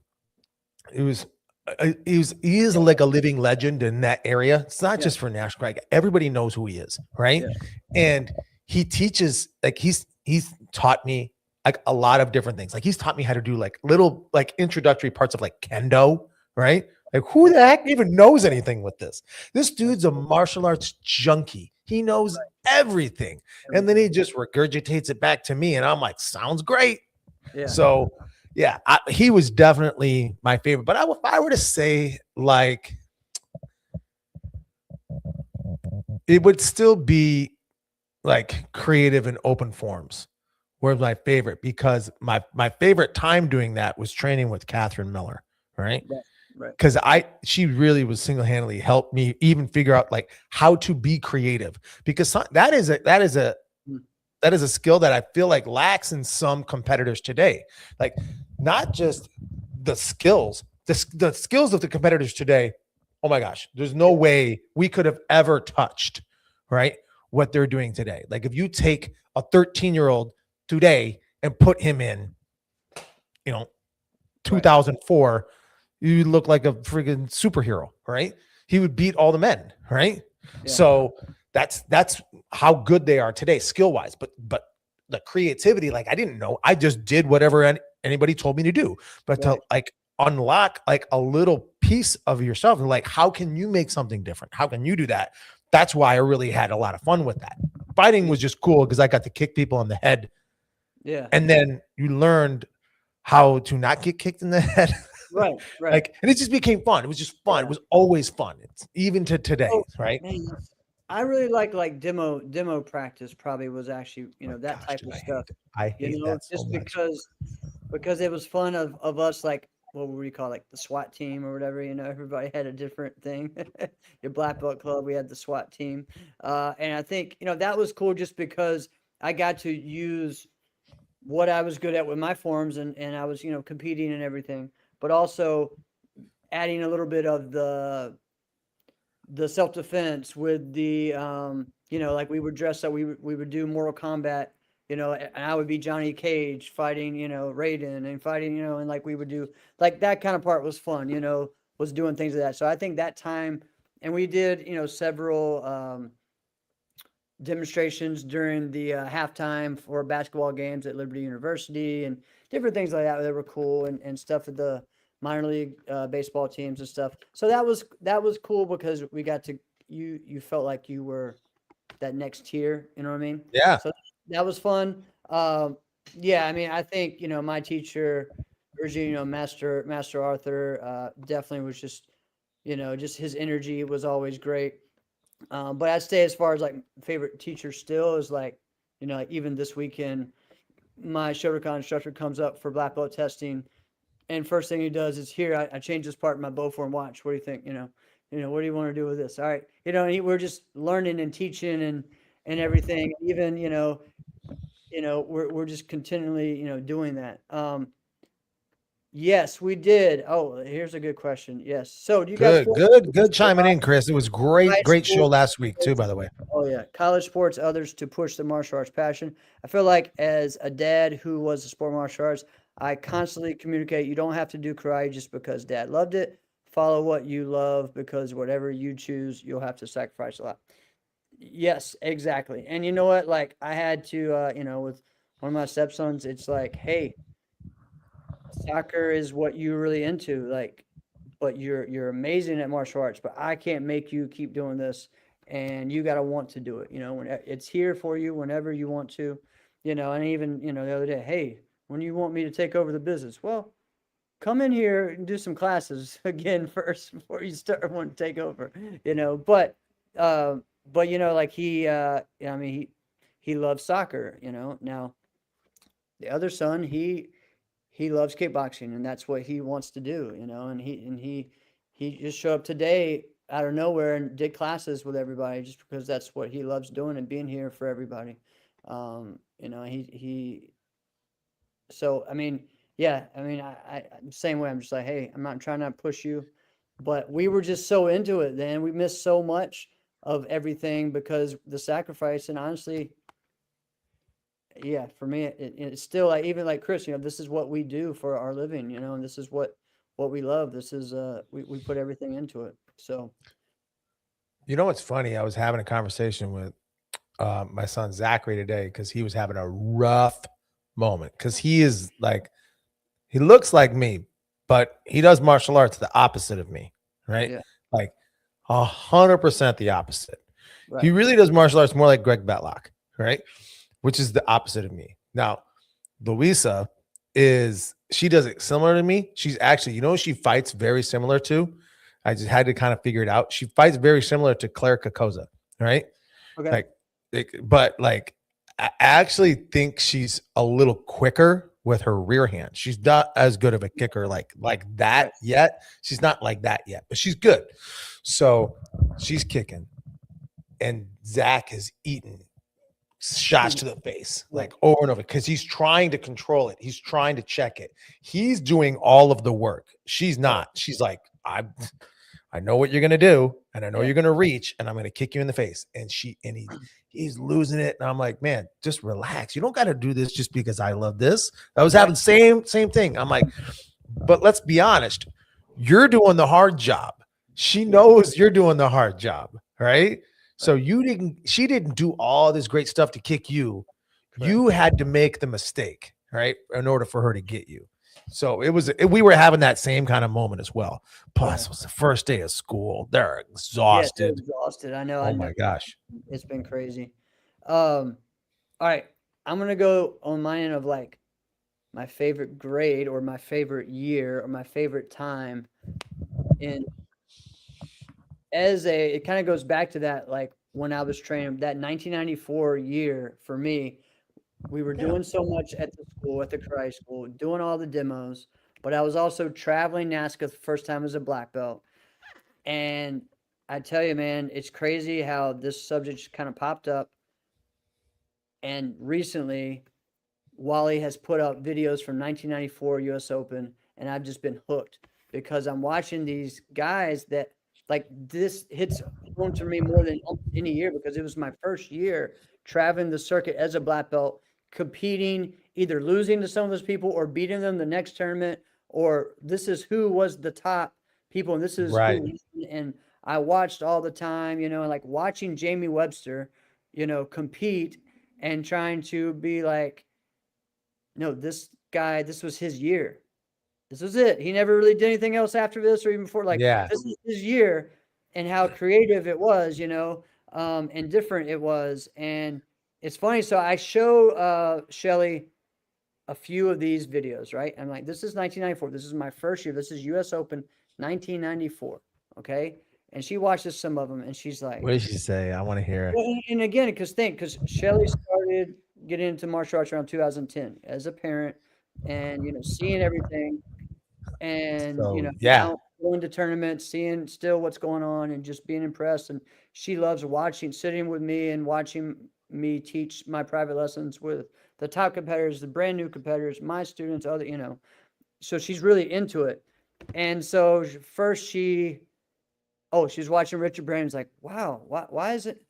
he is like a living legend in that area. It's not just for national, like everybody knows who he is, right? Yeah. And he teaches, like he's taught me like a lot of different things. Like he's taught me how to do like little like introductory parts of like kendo, right? Like who the heck even knows anything with this? This dude's a martial arts junkie. He knows everything. And then he just regurgitates it back to me. And I'm like, sounds great. Yeah. So yeah, he was definitely my favorite. But if I were to say like it would still be like creative and open forms were my favorite, because my favorite time doing that was training with Catherine Miller, right? Right. Because she really was single-handedly helped me even figure out like how to be creative, because that is a skill that I feel like lacks in some competitors today. Like not just the skills, the skills of the competitors today. Oh my gosh, there's no way we could have ever touched, right, what they're doing today. Like if you take a 13-year-old today and put him in, 2004, you look like a freaking superhero, right? He would beat all the men, right? Yeah. So that's how good they are today, skill wise. But the creativity, like I didn't know. I just did whatever anybody told me to do. But to like unlock like a little piece of yourself, and like how can you make something different? How can you do that? That's why I really had a lot of fun with that. Fighting was just cool because I got to kick people on the head. Yeah. And then you learned how to not get kicked in the head. Right. Like, and it just became fun. It was just fun. It was always fun. It's even to today, right? Man, I really like demo practice. Probably was actually that type of stuff. I hate that so just much. because it was fun of us, like what would we call it, like the SWAT team or whatever. Everybody had a different thing. Your black belt club, we had the SWAT team, and I think that was cool just because I got to use what I was good at with my forms, and I was competing and everything, but also adding a little bit of the self-defense with the like we would dress up, we would do Mortal Kombat, and I would be Johnny Cage fighting Raiden, and fighting and like we would do like that kind of part was fun, was doing things like that. So I think that time, and we did several demonstrations during the halftime for basketball games at Liberty University and different things like that were cool, and stuff at the minor league baseball teams and stuff. So that was cool because we got to you felt like you were that next tier, you know what I mean? Yeah. So that was fun. Yeah, I mean, I think my teacher, Virginia, Master Arthur, definitely was just just his energy was always great. But I'd say as far as like favorite teacher still is like like even this weekend, my Shotokan instructor comes up for black belt testing. And first thing he does is, here, I changed this part in my bow form. Watch. What do you think? What do you want to do with this? All right. We're just learning and teaching and everything. Even, we're just continually, doing that. Yes, we did. Oh, here's a good question. Yes. So do you guys good chiming in, Chris? It was great show last week too, by the way. Oh yeah. College sports, others to push the martial arts passion. I feel like as a dad who was a sport martial arts, I constantly communicate, you don't have to do karate just because dad loved it. Follow what you love, because whatever you choose, you'll have to sacrifice a lot. Yes, exactly. And you know what? Like I had to, with one of my stepsons, it's like, hey, soccer is what you're really into. Like, but you're amazing at martial arts, but I can't make you keep doing this, and you got to want to do it. When it's here for you whenever you want to, and even, the other day, hey, when you want me to take over the business, well, come in here and do some classes again first before you start wanting to take over, but like I mean, he loves soccer, now the other son, he loves kickboxing, and that's what he wants to do, and he just showed up today out of nowhere and did classes with everybody just because that's what he loves doing and being here for everybody. He So, I mean, yeah, I mean, I same way. I'm just like, hey, I'm not trying to push you, but we were just so into it then. We missed so much of everything because the sacrifice. And honestly, yeah, for me, it's still like, even like Chris, this is what we do for our living, and this is what we love. This is, we put everything into it. So, What's funny? I was having a conversation with my son Zachary today because he was having a rough moment, because he is like, he looks like me, but he does martial arts the opposite of me, right? Yeah. Like 100% the opposite. Right. He really does martial arts more like Greg Betlock, right? Which is the opposite of me. Now, Louisa she does it similar to me. She's actually, she fights very similar to. I just had to kind of figure it out. She fights very similar to Claire Cacosa, right? Okay. But like, I actually think she's a little quicker with her rear hand. She's not as good of a kicker like that Right. yet. She's not like that yet, but she's good. So she's kicking, and Zach has eaten shots to the face like over and over because he's trying to control it. He's trying to check it. He's doing all of the work. She's not. She's like, I know what you're gonna do, and I know you're gonna reach, and I'm gonna kick you in the face. And he's losing it. And I'm like, man, just relax. You don't gotta do this just because I love this. I was having same thing. I'm like, but let's be honest, you're doing the hard job. She knows you're doing the hard job, right? So she didn't do all this great stuff to kick you. You had to make the mistake, right? In order for her to get you. So we were having that same kind of moment as well. Plus, it was the first day of school. They're exhausted. Yeah, exhausted. I know. Oh my gosh. It's been crazy. All right. I'm going to go on my end of like my favorite grade or my favorite year or my favorite time. And it kind of goes back to that, like when I was training, that 1994 year for me, we were doing so much at the school, at the karate school, doing all the demos, but I was also traveling NASCA the first time as a black belt. And I tell you, man, it's crazy how this subject just kind of popped up. And recently, Wally has put out videos from 1994 US Open, and I've just been hooked because I'm watching these guys that, like, this hits home to me more than any year because it was my first year traveling the circuit as a black belt, competing, either losing to some of those people or beating them the next tournament, or this is who was the top people, and this is right. who, and I watched all the time, like watching Jamie Webster, compete and trying to be like, no, this guy, this was his year. This was it. He never really did anything else after this or even before. Like, this is his year, and how creative it was, and different it was. And it's funny. So I show Shelly a few of these videos, right? I'm like, this is 1994. This is my first year. This is US Open 1994. Okay. And she watches some of them and she's like, what did she say? I want to hear it. And again, because Shelly started getting into martial arts around 2010 as a parent and, seeing everything and, now going to tournaments, seeing still what's going on and just being impressed. And she loves sitting with me and watching me teach my private lessons with the top competitors, the brand new competitors, my students, so she's really into it. And so first she's watching Richard Brandon's like, wow, why is it?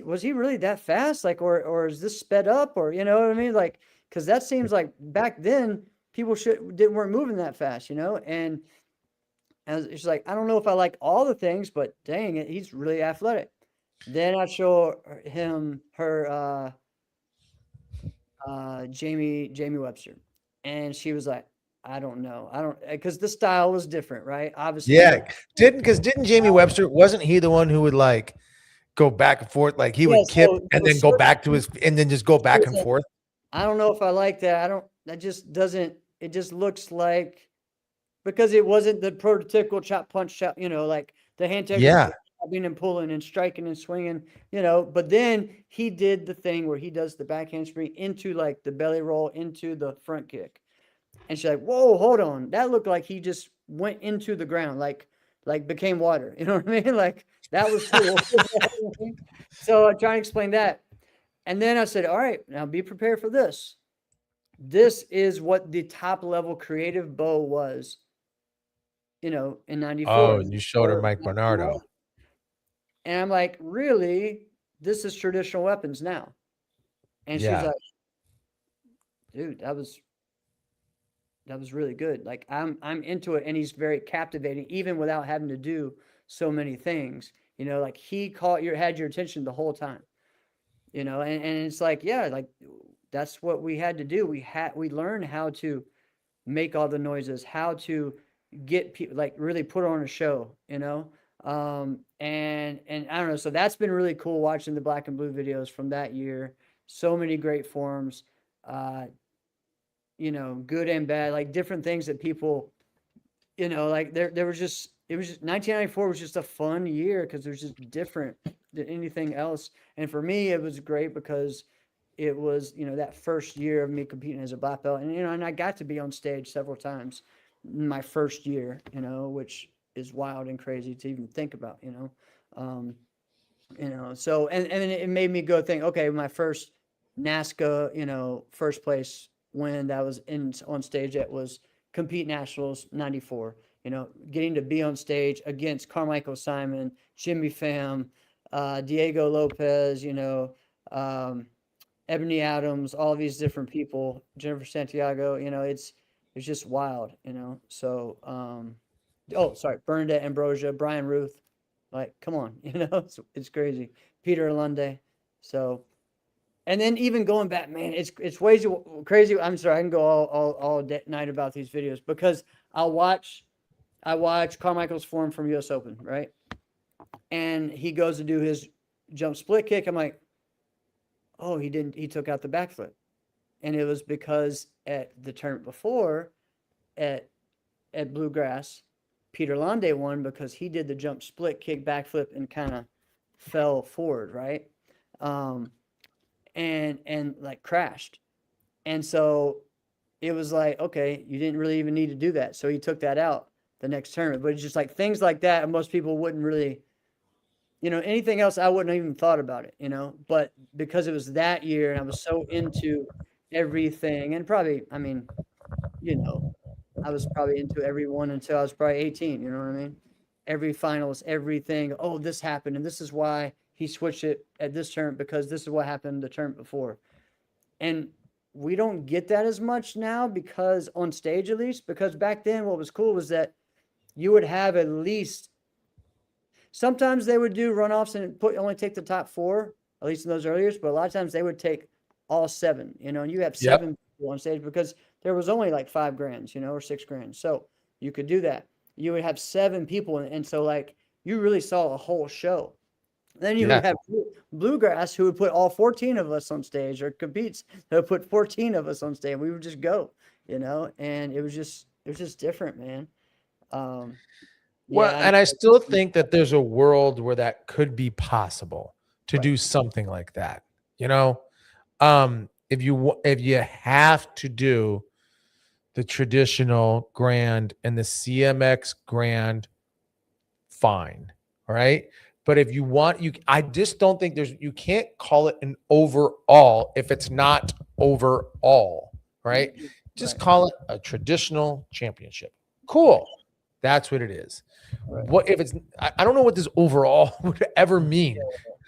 Was he really that fast? Like, or is this sped up? Or, you know what I mean? Like, cause that seems like back then people weren't moving that fast, and she's like, I don't know if I like all the things, but dang it, he's really athletic. Then I show him her, Jamie Webster. And she was like, I don't know. Cause the style was different, right? Obviously. Yeah. Didn't Jamie Webster, wasn't he the one who would like go back and forth? Like he would kip and then go back to and then just go back and forth. I don't know if I like that. That just doesn't, it just looks like, because it wasn't the prototypical chop punch chop, like the hand technique, chopping and pulling and striking and swinging, but then he did the thing where he does the back handspring into like the belly roll into the front kick. And she's like, whoa, hold on. That looked like he just went into the ground, like became water. You know what I mean? Like that was cool. So I try and explain that. And then I said, all right, now be prepared for this. This is what the top level creative bow was, in 94. Oh, and you showed her Mike Bernardo. And I'm like, really? This is traditional weapons now. And she's like, dude, that was really good. Like I'm into it, and he's very captivating, even without having to do so many things. Like he had your attention the whole time. And it's like, yeah, like that's what we had to do. We learned how to make all the noises, how to get people, like really put on a show, and I don't know. So that's been really cool watching the black and blue videos from that year. So many great forms, good and bad, like different things that people, like there was just, it was just 1994 was just a fun year because it was just different than anything else. And for me, it was great because it was, that first year of me competing as a black belt. And, and I got to be on stage several times in my first year, which is wild and crazy to even think about, so, and it made me go think, okay, my first NASCA, first place win that was on stage, that was Compete Nationals 94, getting to be on stage against Carmichael Simon, Jimmy Pham, Diego Lopez, Ebony Adams, all these different people, Jennifer Santiago, it's just wild, so, oh, sorry, Bernadette Ambrosia, Brian Ruth, like, come on, it's crazy. Peter Lunde. So, and then even going back, man, it's way too crazy. I'm sorry, I can go all night about these videos because I watch Carmichael's form from US Open, right? And he goes to do his jump split kick. I'm like, oh, he took out the backflip. And it was because at the tournament before at Bluegrass, Peter Londe won because he did the jump split kick backflip and kind of fell forward, right? And like crashed. And so it was like, okay, you didn't really even need to do that. So he took that out the next tournament. But it's just like things like that, and most people wouldn't really, anything else, I wouldn't have even thought about it, but because it was that year and I was so into everything, and probably, I mean, I was probably into everyone until I was probably 18, you know what I mean? Every finals, everything. Oh, this happened, and this is why he switched it at this tournament because this is what happened the tournament before. And we don't get that as much now because on stage, at least, because back then what was cool was that you would have at least, sometimes they would do runoffs and only take the top 4, at least in those early years, but a lot of times they would take all 7, and you have 7 people on stage because there was only like $5 grand, or $6 grand. So you could do that. You would have 7 people. And so like you really saw a whole show. Then you would have Bluegrass, who would put all 14 of us on stage, or Competes, who would put 14 of us on stage. We would just go, and it was just different, man. Well, and I still think that there's a world where that could be possible to do something like that. If you have to do the traditional grand and the CMX grand, fine. All right. But if you want, I just don't think you can't call it an overall if it's not overall, right? Just call it a traditional championship. Cool. That's what it is. What if it's, I don't know what this overall would ever mean.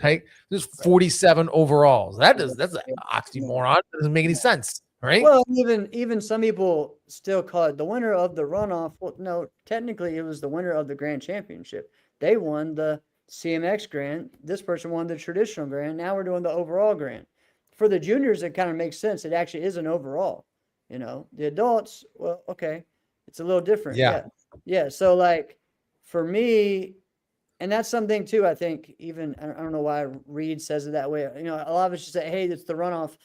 Right? There's 47 overalls. That's an oxymoron. That doesn't make any sense. Right? Well, even some people still call it the winner of the runoff. Well, no, technically it was the winner of the grand championship. They won the CMX grand. This person won the traditional grand. Now we're doing the overall grand. For the juniors, it kind of makes sense. It actually is an overall. The adults, well, okay, it's a little different. Yeah. So like for me, and that's something too, I think, even, I don't know why Reed says it that way. A lot of us just say, hey, it's the runoff.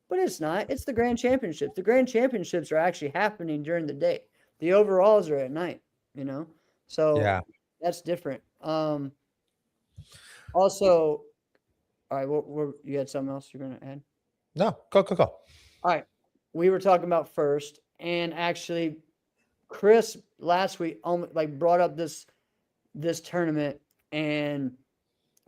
But it's not. It's the grand championships. The grand championships are actually happening during the day. The overalls are at night, So that's different. Also, all right, you had something else you're going to add? No, go. All right. We were talking about first, and actually Chris last week brought up this tournament, and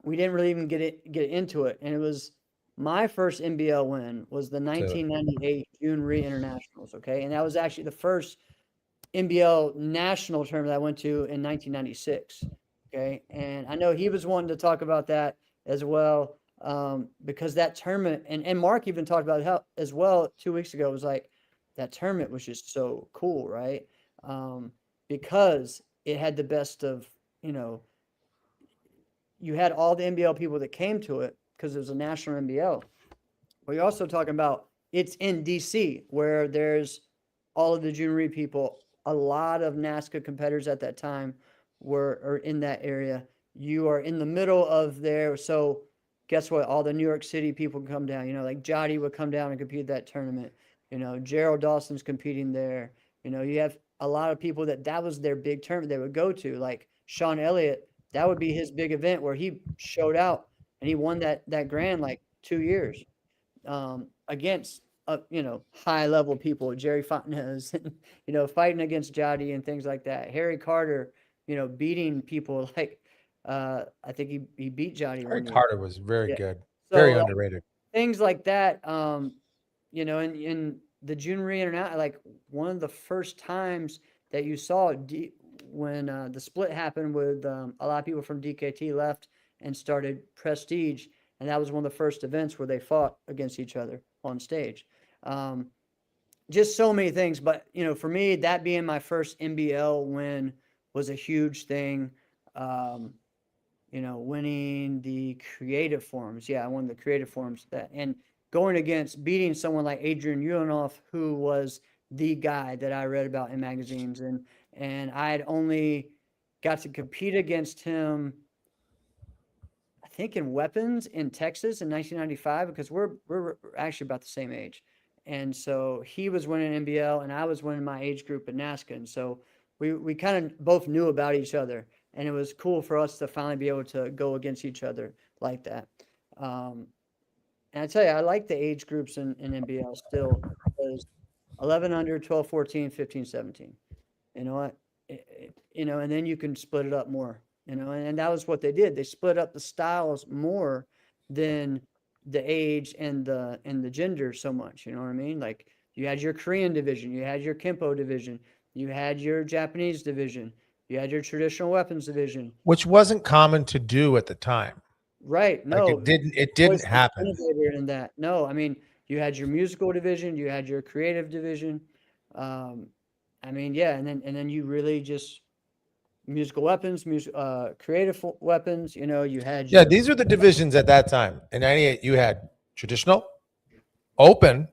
we didn't really even get into it. And it was my first NBL win was the 1998 June Re Internationals. Okay. And that was actually the first NBL national tournament I went to in 1996. Okay. And I know he was wanting to talk about that as well. Because that tournament, and Mark even talked about it as well 2 weeks ago, was like, that tournament was just so cool. Right. Because it had the best of, you had all the NBL people that came to it because it was a national NBL. But you're also talking about it's in DC where there's all of the junior people. A lot of NASCA competitors at that time are in that area. You are in the middle of there. So guess what? All the New York City people can come down. Like Jotty would come down and compete that tournament. Gerald Dawson's competing there. You have a lot of people that was their big tournament they would go to, like Sean Elliott. That would be his big event where he showed out and he won that grand like 2 years against high level people, Jerry Fontenez, fighting against Jody and things like that. Harry Carter, beating people like I think he beat Jody. Harry Carter was very good, so, very underrated. Things like that, in the Junior International, like one of the first times that you saw when the split happened with a lot of people from DKT left and started Prestige, and that was one of the first events where they fought against each other on stage. Just so many things, but for me, that being my first NBL win was a huge thing. Winning the creative forums. Yeah, I won the creative forums and going against beating someone like Adrian Ulanoff, who was the guy that I read about in magazines, and I had only got to compete against him, I think, in weapons in Texas in 1995, because we're actually about the same age. And so he was winning NBL and I was winning my age group in NASCA. And so we kind of both knew about each other, and it was cool for us to finally be able to go against each other like that. And I tell you, I like the age groups in NBL still, because 11 under, 12, 14, 15, 17. You know what? And then you can split it up more, and that was what they did. They split up the styles more than the age and the gender so much. You know what I mean? Like, you had your Korean division, you had your Kempo division, you had your Japanese division, you had your traditional weapons division, which wasn't common to do at the time. Right? No, like it didn't happen. In that, no, I mean, you had your musical division, you had your creative division. I mean, yeah, and then you really just musical weapons, creative weapons. You had these are the divisions at that time. In '98, you had traditional, open,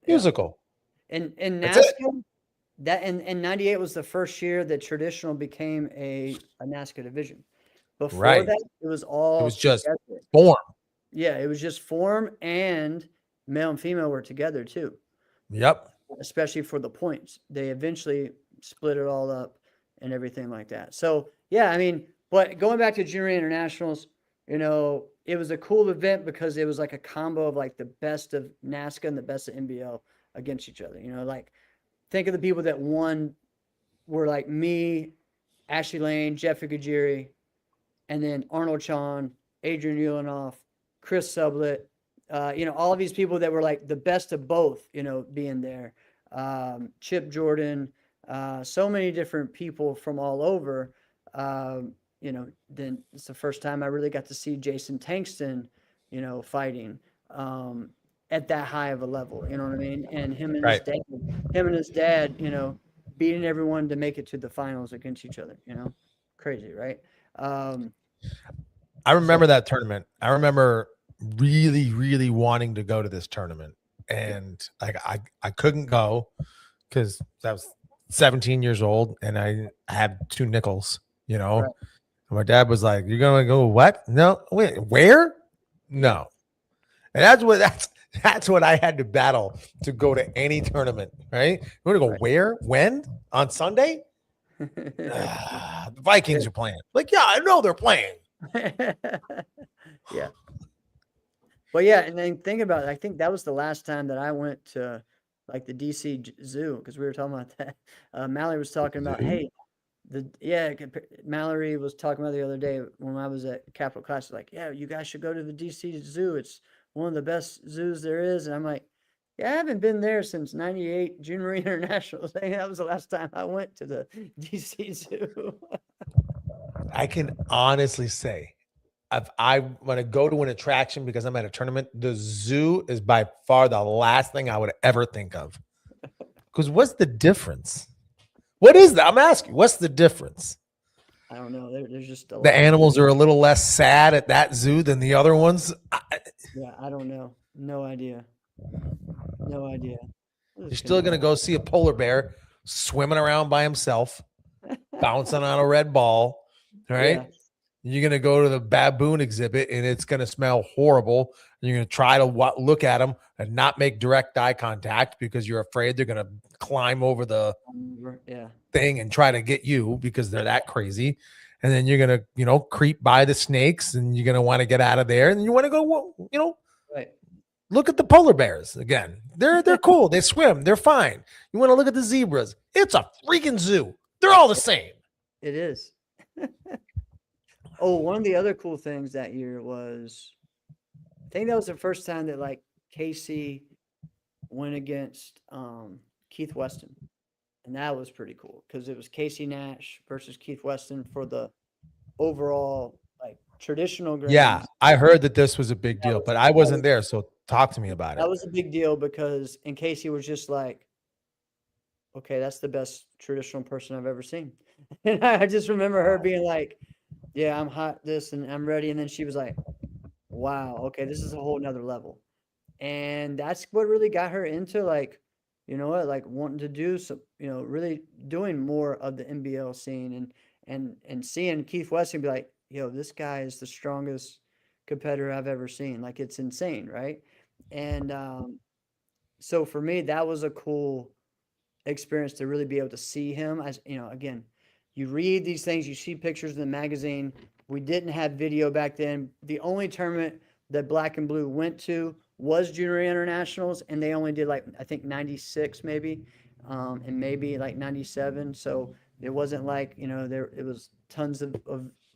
musical. And NASCA, that in '98 was the first year that traditional became a NASCA division. Before that, it was just form. Yeah, it was just form, and male and female were together too. Yep. Especially for the points. They eventually split it all up and everything like that. So, yeah, I mean, but going back to Junior Internationals, it was a cool event because it was like a combo of like the best of NASCA and the best of NBL against each other. Like, think of the people that won were like me, Ashley Lane, Jeff Igajiri, and then Arnold Chan, Adrian Ulanoff, Chris Sublett, all of these people that were like the best of both, being there. Chip Jordan, so many different people from all over. Then it's the first time I really got to see Jason Tankston, fighting at that high of a level, you know what I mean? And him and his dad, beating everyone to make it to the finals against each other, crazy, right? I remember that tournament. I remember really, really wanting to go to this tournament, and like I couldn't go because I was 17 years old and I had 2 nickels, Right. And my dad was like, "You're gonna go what? No, wait, where? No." And that's what I had to battle to go to any tournament, right? You want to go where? When? On Sunday? The Vikings are playing. Like, yeah, I know they're playing. Yeah. Well, yeah, and then think about it. I think that was the last time that I went to like the DC Zoo, because we were talking about that. Mallory was talking about, hey, Mallory was talking about the other day when I was at Capital Class, like, yeah, you guys should go to the DC Zoo. It's one of the best zoos there is. And I'm like, yeah, I haven't been there since '98 Junior Internationals. That was the last time I went to the DC Zoo. I can honestly say, if I want to go to an attraction because I'm at a tournament, the zoo is by far the last thing I would ever think of. Because what's the difference? What is that? I'm asking, what's the difference? I don't know. There's just the animals are a little less sad at that zoo than the other ones. Yeah, I don't know. No idea. You're still going to go see a polar bear swimming around by himself, bouncing on a red ball, right? You're going to go to the baboon exhibit and it's going to smell horrible. And you're going to try to look at them and not make direct eye contact because you're afraid they're going to climb over the thing and try to get you because they're that crazy. And then you're going to, creep by the snakes and you're going to want to get out of there. And you want to go, right. Look at the polar bears again. They're cool. They swim. They're fine. You want to look at the zebras. It's a freaking zoo. They're all the same. It is. Oh, one of the other cool things that year was, I think that was the first time that like Casey went against Keith Weston. And that was pretty cool because it was Casey Nash versus Keith Weston for the overall like traditional Grammys. Yeah, I heard that this was a big deal, but I wasn't there. So talk to me about it. That was a big deal because Casey was just like, okay, that's the best traditional person I've ever seen. And I just remember her being like, yeah, I'm hot this and I'm ready. And then she was like, wow, okay, this is a whole nother level. And that's what really got her into like, you know what, like wanting to do some, really doing more of the NBL scene and seeing Keith Weston be like, yo, this guy is the strongest competitor I've ever seen. Like it's insane, right? And so for me, that was a cool experience to really be able to see him as, again, you read these things, you see pictures in the magazine. We didn't have video back then. The only tournament that Black and Blue went to was Junior Internationals, and they only did like, I think 96 maybe, and maybe like 97. So it wasn't like, it was tons of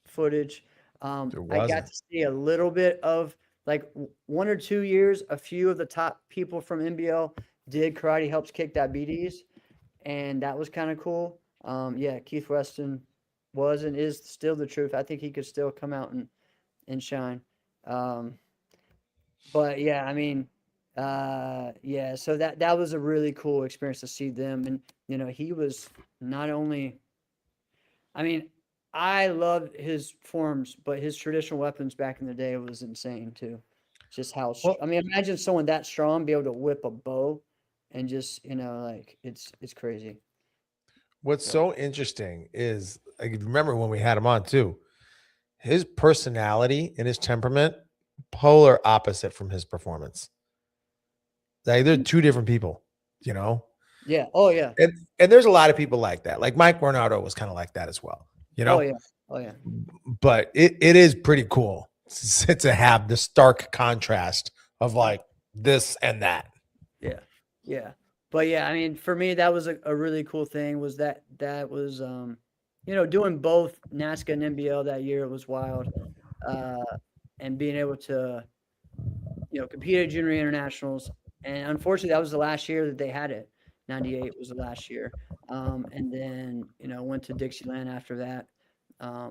footage. I got to see a little bit of like 1 or 2 years, a few of the top people from NBL did Karate Helps Kick Diabetes, and that was kind of cool. Keith Weston was and is still the truth. I think he could still come out and shine. But yeah, I mean, so that was a really cool experience to see them. And, he was not only, I mean, I loved his forms, but his traditional weapons back in the day was insane too. Just how, imagine someone that strong be able to whip a bow and just, like it's crazy. What's so interesting is, I remember when we had him on too, his personality and his temperament, polar opposite from his performance. Like they're two different people, Yeah. Oh yeah. And there's a lot of people like that. Like Mike Bernardo was kind of like that as well, Oh yeah. Oh yeah. But it is pretty cool to have the stark contrast of like this and that. Yeah. Yeah. But yeah, I mean, for me, that was a really cool thing was that was, doing both NASCA and NBL that year, it was wild. And being able to, compete at Junior Internationals. And unfortunately, that was the last year that they had it. 98 was the last year. And then, went to Dixieland after that.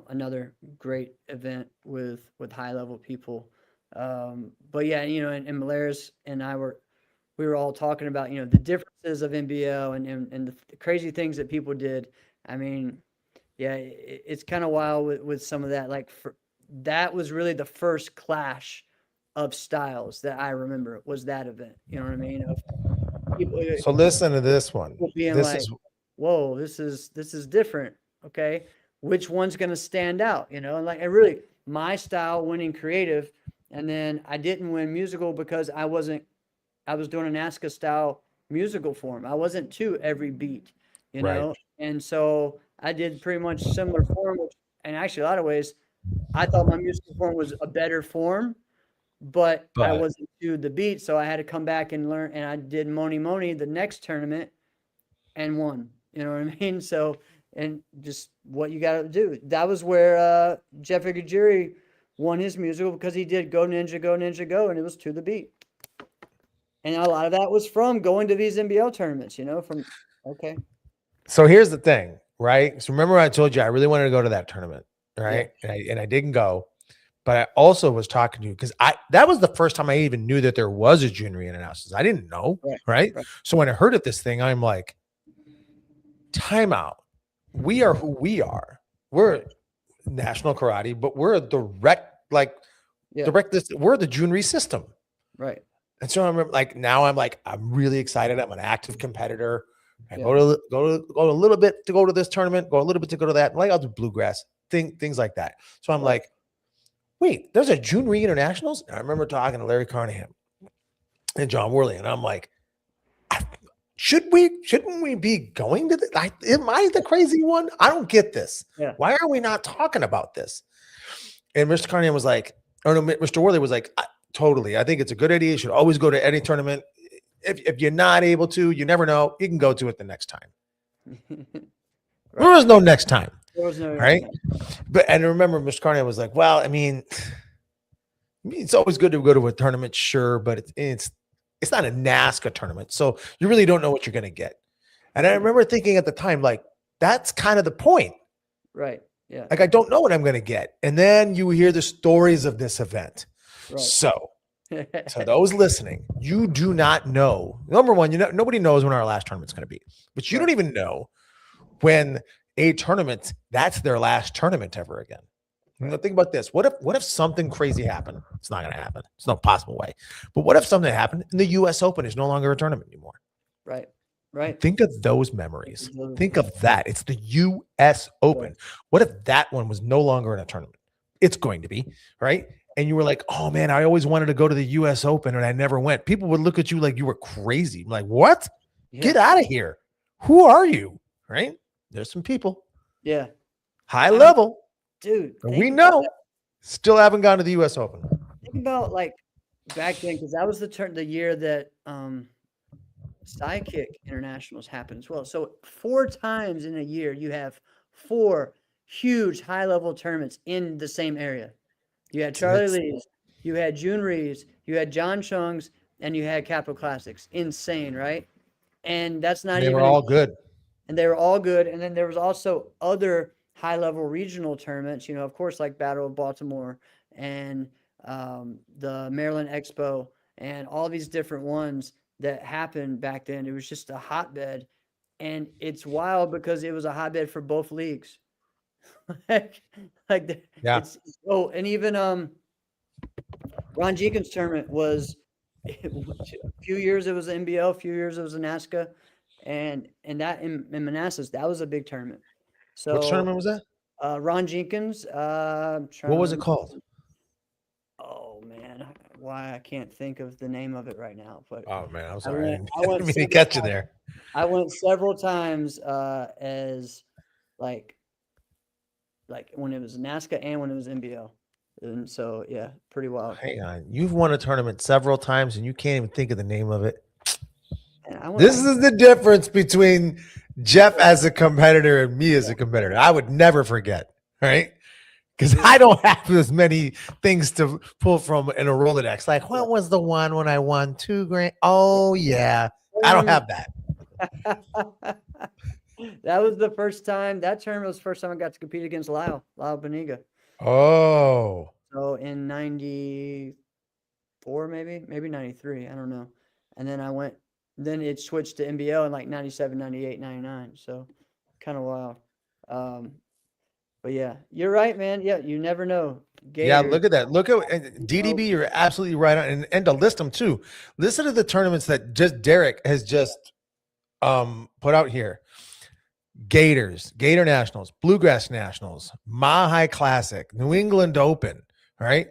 Another great event with high level people. But yeah, and Malaris and I we were all talking about, the differences of NBL and the crazy things that people did. I mean, yeah, it's kind of wild with some of that. Like that was really the first clash of styles that I remember was that event. You know what I mean? Of people, so listen to this one. Being this like, whoa, this is different. Okay. Which one's going to stand out? And really my style winning creative. And then I didn't win musical because I was doing a NASCA style musical form. I wasn't to every beat, know? And so I did pretty much similar form, and actually a lot of ways, I thought my musical form was a better form, but I wasn't to the beat. So I had to come back and learn, and I did Moni Moni the next tournament and won, you know what I mean? So, and just what you got to do. That was where Jeff Igajiri won his musical because he did Go Ninja, Go Ninja, Go, and it was to the beat. And a lot of that was from going to these NBL tournaments, okay. So here's the thing, right? So remember I told you I really wanted to go to that tournament, right? Yeah. And I didn't go, but I also was talking to you because that was the first time I even knew that there was a Junior Internationals. I didn't know, right? So when I heard of this thing, I'm like, time out. We are who we are. We're national karate, but we're a direct, we're the Junri system. Right. And so I remember, I'm really excited. I'm an active competitor. I go a little bit to go to this tournament, go a little bit to go to that. Like I'll do bluegrass. things like that. So I'm like, wait, there's a Junior Internationals? And I remember talking to Larry Carnahan and John Worley, and I'm like, shouldn't we be going to this? Am I the crazy one? I don't get this. Yeah. Why are we not talking about this? And Mr. Carnahan was like, or no, Mr. Worley was like, totally. I think it's a good idea. You should always go to any tournament. If you're not able to, you never know. You can go to it the next time. There was no next time. There was no right. And I remember Mr. Carnahan was like, well, I mean, it's always good to go to a tournament, sure, but it's not a NASCAR tournament. So you really don't know what you're going to get. And I remember thinking at the time, like, that's kind of the point. Right. Yeah. Like, I don't know what I'm going to get. And then you hear the stories of this event. Right. So those listening, you do not know. Number one, nobody knows when our last tournament's going to be, but you don't even know when a tournament, that's their last tournament ever again. Think about this. What if something crazy happened? It's not going to happen. It's no possible way. But what if something happened and the U.S. Open is no longer a tournament anymore? Right. Right. Think of those memories. Think of that. It's the U.S. Open. What if that one was no longer in a tournament? It's going to be, right? And you were like, oh man, I always wanted to go to the U.S. Open and I never went. People would look at you like you were crazy. I'm like, what? Yeah. Get out of here. Who are you? Right? There's some people. Yeah. High level. Dude, we know still haven't gone to the U.S. Open. Think about like back then, because that was the year that Amerikick Internationals happened as well. So 4 times in a year, you have 4 huge high-level tournaments in the same area. You had Charlie Lee's, you had June Reeves, you had John Chung's, and you had Capital Classics. Insane, right? And that's not even. They were all good. And they were all good. And then there was also other high-level regional tournaments, of course, like Battle of Baltimore and the Maryland Expo and all these different ones that happened back then. It was just a hotbed. And it's wild because it was a hotbed for both leagues. Yeah. And even Ron Jenkins' tournament was a few years it was the NBL, a few years it was the NASCA. And that in Manassas, that was a big tournament. So what tournament was that? Ron Jenkins. What was it called? Oh man, why I can't think of the name of it right now. But oh man, I'm sorry. I went mean to catch you there. I went several times as like when it was NASCA and when it was NBL. And so yeah, pretty wild. Hang on, you've won a tournament several times and you can't even think of the name of it. This is the difference between Jeff as a competitor and me as a competitor. I would never forget, right? Because I don't have as many things to pull from in a Rolodex. Like, what was the one when I won $2,000? Oh yeah, I don't have that. That was the first time. That tournament was the first time I got to compete against Lyle Beniga. Oh. So in 94, maybe 93. I don't know. And then I went. Then it switched to NBL in like 97, 98, 99. So kind of wild. But yeah, you're right, man. Yeah, you never know. Gators. Yeah, look at that. Look at DDB. You're absolutely right on, and to list them too. Listen to the tournaments that just Derek has just put out here. Gators, Gator Nationals, Bluegrass Nationals, Mile Classic, New England Open. Right?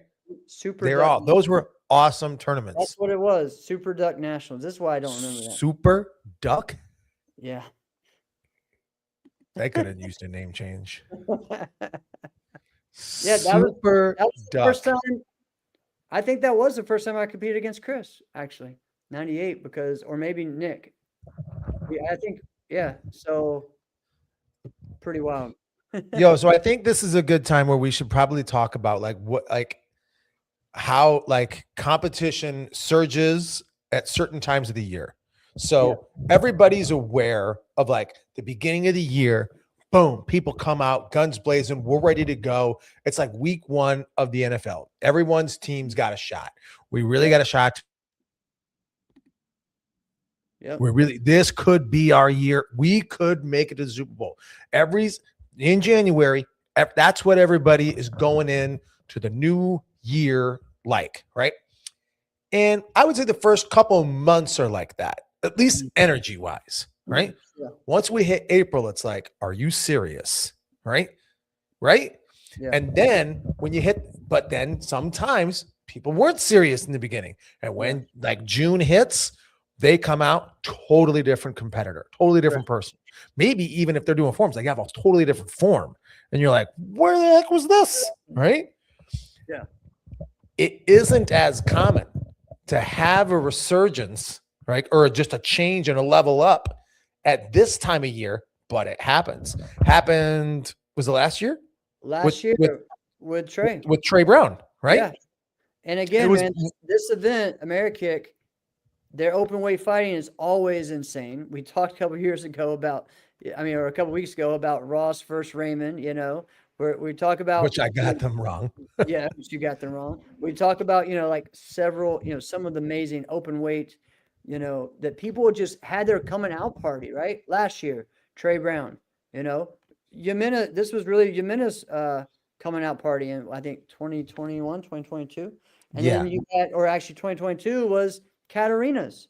Those were awesome tournaments. That's what it was. Super Duck Nationals. This is why I don't remember that. Super Duck? Yeah. They could have used a name change. Yeah, that was the first time. I think that was the first time I competed against Chris, actually. 98, or maybe Nick. Yeah, I think, yeah. So pretty wild. Yo, so I think this is a good time where we should probably talk about how competition surges at certain times of the year. So everybody's aware of the beginning of the year, boom, people come out, guns blazing, we're ready to go. It's like week 1 of the NFL. Everyone's team's got a shot. We really got a shot. Yep. This could be our year. We could make it to the Super Bowl. In January, that's what everybody is going in to the new year right? And I would say the first couple months are like that, at least energy-wise, right? Yeah. Once we hit April, it's like, are you serious? Right? Yeah. And then when you hit, but then sometimes people weren't serious in the beginning. And when like June hits, they come out totally different competitor, totally different person. Maybe even if they're doing forms, they have a totally different form. And you're like, where the heck was this? Right? Yeah. It isn't as common to have a resurgence, right? Or just a change and a level up at this time of year, but it happens. Happened, was it last year? Last year with Trey. With Trey Brown, right? Yeah. And again, man, this event, Amerikick, their open weight fighting is always insane. We talked a couple of years ago about, or a couple of weeks ago about Ross versus Raymond, where we talk about. Which I got them wrong. Yeah, you got them wrong. We talk about, like several, some of the amazing open weight, that people just had their coming out party, right? Last year, Trey Brown, Yamina, this was really Yamina's coming out party in, I think, 2021, 2022. And then you got, or actually 2022 was Katarina's,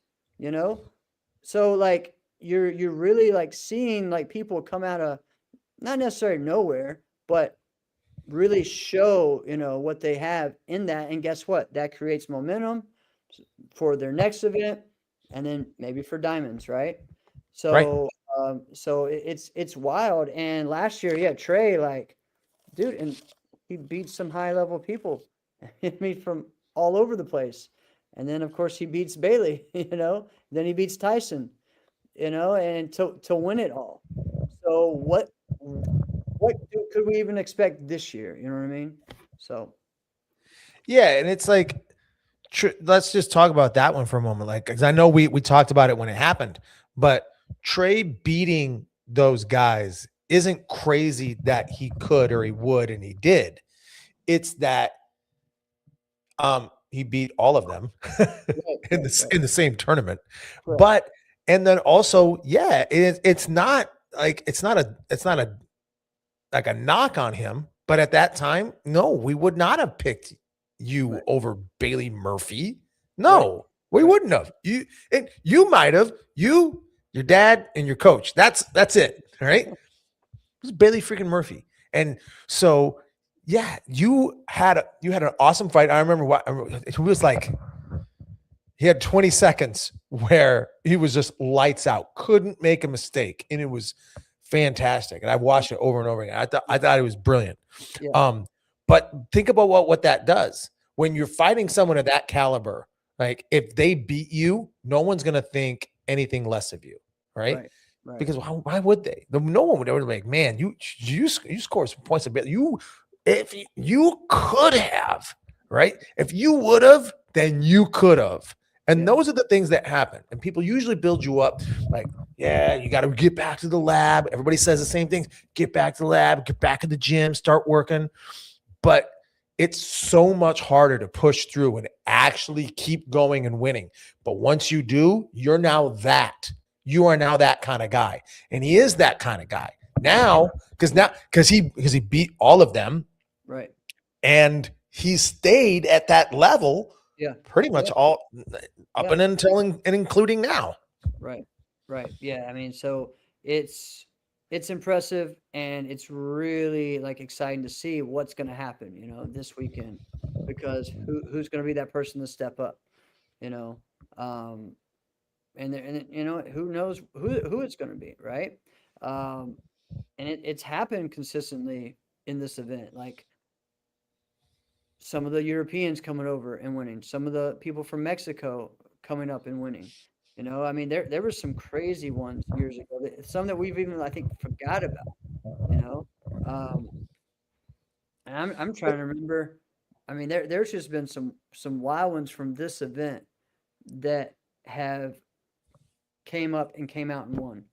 So like you're really like seeing like people come out of not necessarily nowhere, but really show, what they have in that. And guess what? That creates momentum for their next event and then maybe for diamonds, right? So so it's wild. And last year, Trey, like, dude, and he beat some high level people. I mean, from all over the place. And then of course he beats Bailey, then he beats Tyson, and to win it all. So what could we even expect this year? You know what I mean? So yeah, and it's like, let's just talk about that one for a moment. Like, because I know we talked about it when it happened, but Trey beating those guys isn't crazy that he could or he would and he did. It's that he beat all of them in the same tournament. Right. But and then also, it's not a like a knock on him, but at that time, no, we would not have picked you over Bailey Murphy. No, we wouldn't have. You might have, your dad and your coach. That's it. All right. It was Bailey freaking Murphy. And so, you had an awesome fight. I remember it was like, he had 20 seconds where he was just lights out, couldn't make a mistake. And it was fantastic. And I watched it over and over again. I thought it was brilliant. Yeah. But think about what that does when you're fighting someone of that caliber. Like, if they beat you, no one's going to think anything less of you. Right. Because why would they? No one would ever be like, man, you scored some points a bit. If you could have, right? If you would have, then you could have. And those are the things that happen. And people usually build you up like, you got to get back to the lab. Everybody says the same things. Get back to the lab, get back to the gym, start working. But it's so much harder to push through and actually keep going and winning. But once you do, you are now that kind of guy. And he is that kind of guy now because he beat all of them. Right. And he stayed at that level. Yeah, pretty much all up and until and including now. Right. Yeah, I mean, so it's impressive, and it's really like exciting to see what's going to happen, this weekend, because who's going to be that person to step up, and who knows who it's going to be, right? And it's happened consistently in this event, like. Some of the Europeans coming over and winning. Some of the people from Mexico coming up and winning. I mean, there were some crazy ones years ago. Some that we've even, I think, forgot about. And I'm trying to remember. I mean, there's just been some wild ones from this event that have came up and came out and won.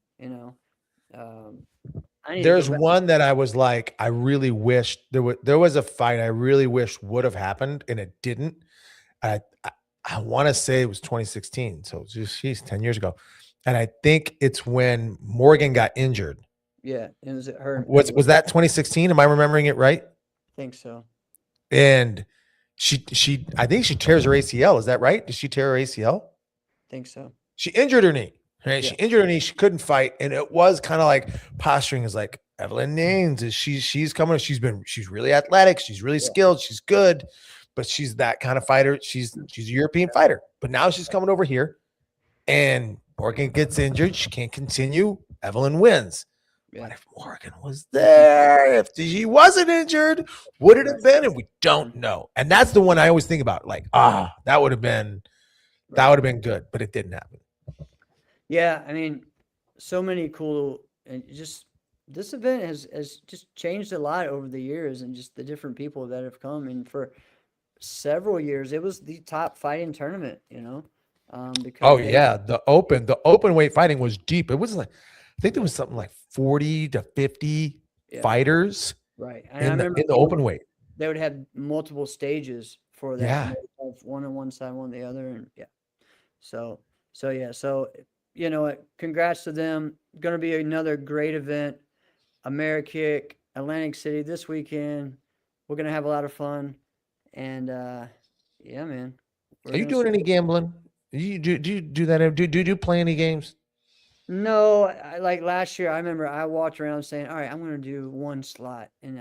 There's one that I was like, I really wished there was a fight I really wish would have happened, and it didn't. I want to say it was 2016, so she's 10 years ago, and I think it's when Morgan got injured. Yeah, and was it her? Was that 2016? Am I remembering it right? I think so. And she I think she tears her ACL. Is that right? Did she tear her ACL? I think so. She injured her knee. Right? Yeah. She injured her knee. She couldn't fight. And it was kind of like posturing is like, Evelyn Naines is she's coming. She's really athletic. She's really skilled. She's good, but she's that kind of fighter. She's a European fighter, but now she's coming over here, and Morgan gets injured. She can't continue. Evelyn wins. But if Morgan was there, if she wasn't injured, would it have been? And we don't know. And that's the one I always think about. Like, that would have been good, but it didn't happen. Yeah, I mean, so many cool, and just this event has just changed a lot over the years, and just the different people that have come. And for several years, it was the top fighting tournament, because the open weight fighting was deep. It was like, I think there was something like 40 to 50 fighters, right? And in the open weight. They would have multiple stages for that. Yeah, and they would have one on one side, one on the other, and so you know what? Congrats to them. Going to be another great event. Amerikick, Atlantic City this weekend. We're going to have a lot of fun, and yeah, man. Are you doing any gambling? Do you do that? Do you play any games? No, like last year, I remember I walked around saying, "All right, I'm going to do one slot," and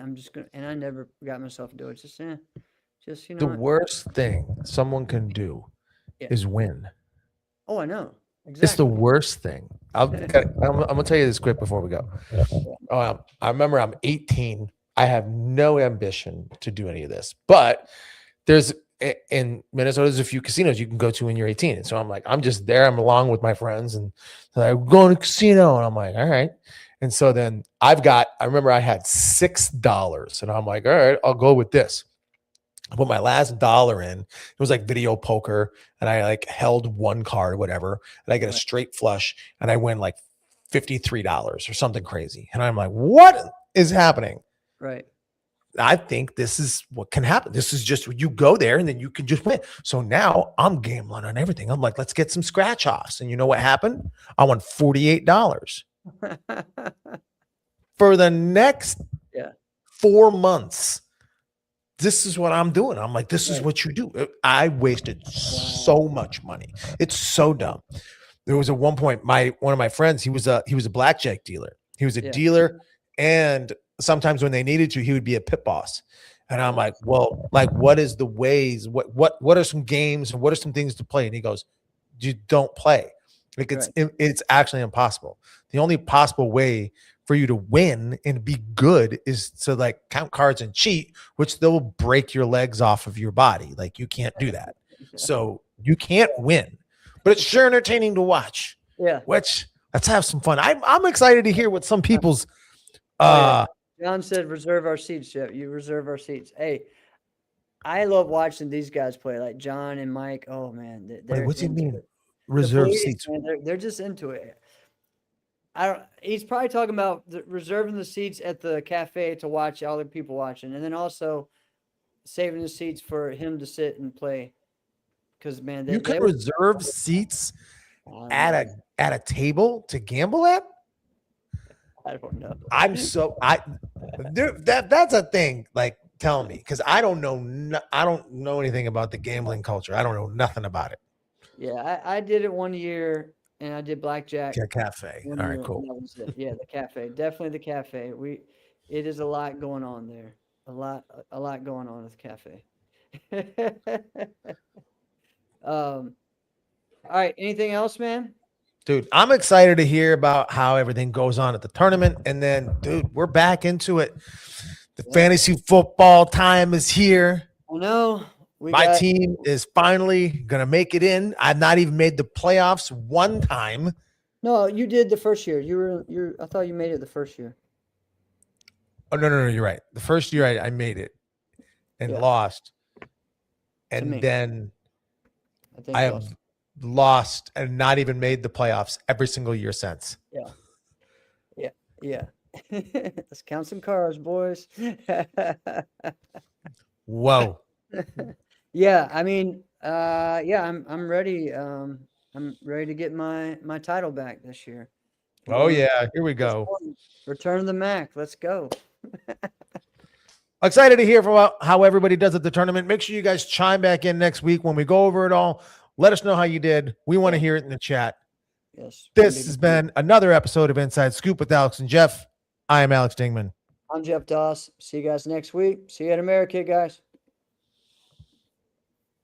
and I never got myself to do it. Just The worst thing someone can do is win. Oh, I know. Exactly. It's the worst thing. I'm gonna tell you this quick before we go. I remember I'm 18. I have no ambition to do any of this, but in Minnesota, there's a few casinos you can go to when you're 18. And so I'm like, I'm just there. I'm along with my friends, and they're like, we're going to a casino. And I'm like, all right. And so then I remember I had $6, and I'm like, all right, I'll go with this. I put my last dollar in. It was like video poker, and I like held one card or whatever, and I get a straight flush, and I win like $53 or something crazy. And I'm like, what is happening? Right. I think this is what can happen. This is just you go there and then you can just win. So now I'm gambling on everything. I'm like, let's get some scratch offs. And you know what happened? I won $48 for the next 4 months. This is what I'm doing. I'm like, this is what you do. I wasted so much money. It's so dumb. There was at one point, one of my friends, he was a blackjack dealer. He was a dealer, and sometimes when they needed to, he would be a pit boss. And I'm like, well, like, what is the ways? What are some games and what are some things to play? And he goes, you don't play. Like it's actually impossible. The only possible way for you to win and be good is to like count cards and cheat, which they'll break your legs off of your body. Like you can't do that. So you can't win, but it's sure entertaining to watch. Yeah. Which let's have some fun. I'm excited to hear what some people's John said, reserve our seats, Jeff. You reserve our seats. Hey, I love watching these guys play, like John and Mike. Oh, man. Wait, what do you mean reserve seats? Man, they're just into it. He's probably talking about reserving the seats at the cafe to watch all the people watching, and then also saving the seats for him to sit and play. Because, man, you can reserve seats at a table to gamble at? I don't know. That's a thing. Like, tell me, because I don't know anything about the gambling culture. I don't know nothing about it. Yeah, I did it one year, and I did blackjack. Cafe. All right, cool. That was it. Yeah, the cafe. Definitely the cafe. It is a lot going on there. A lot going on at the cafe. All right. Anything else, man? Dude, I'm excited to hear about how everything goes on at the tournament. And then, dude, we're back into it. The fantasy football time is here. I know. My team is finally going to make it in. I've not even made the playoffs one time. No, you did the first year. I thought you made it the first year. Oh, no, you're right. The first year I made it and lost. And then I have lost and not even made the playoffs every single year since. Yeah. Let's count some cars, boys. Whoa. Yeah, I mean, I'm ready. I'm ready to get my title back this year. Oh yeah, here we go. Return of the Mac. Let's go. Excited to hear from how everybody does at the tournament. Make sure you guys chime back in next week when we go over it all. Let us know how you did. We want to hear it in the chat. Yes. This has been another episode of Inside Scoop with Alex and Jeff. I am Alex Dingman. I'm Jeff Doss. See you guys next week. See you at Amerikick, guys.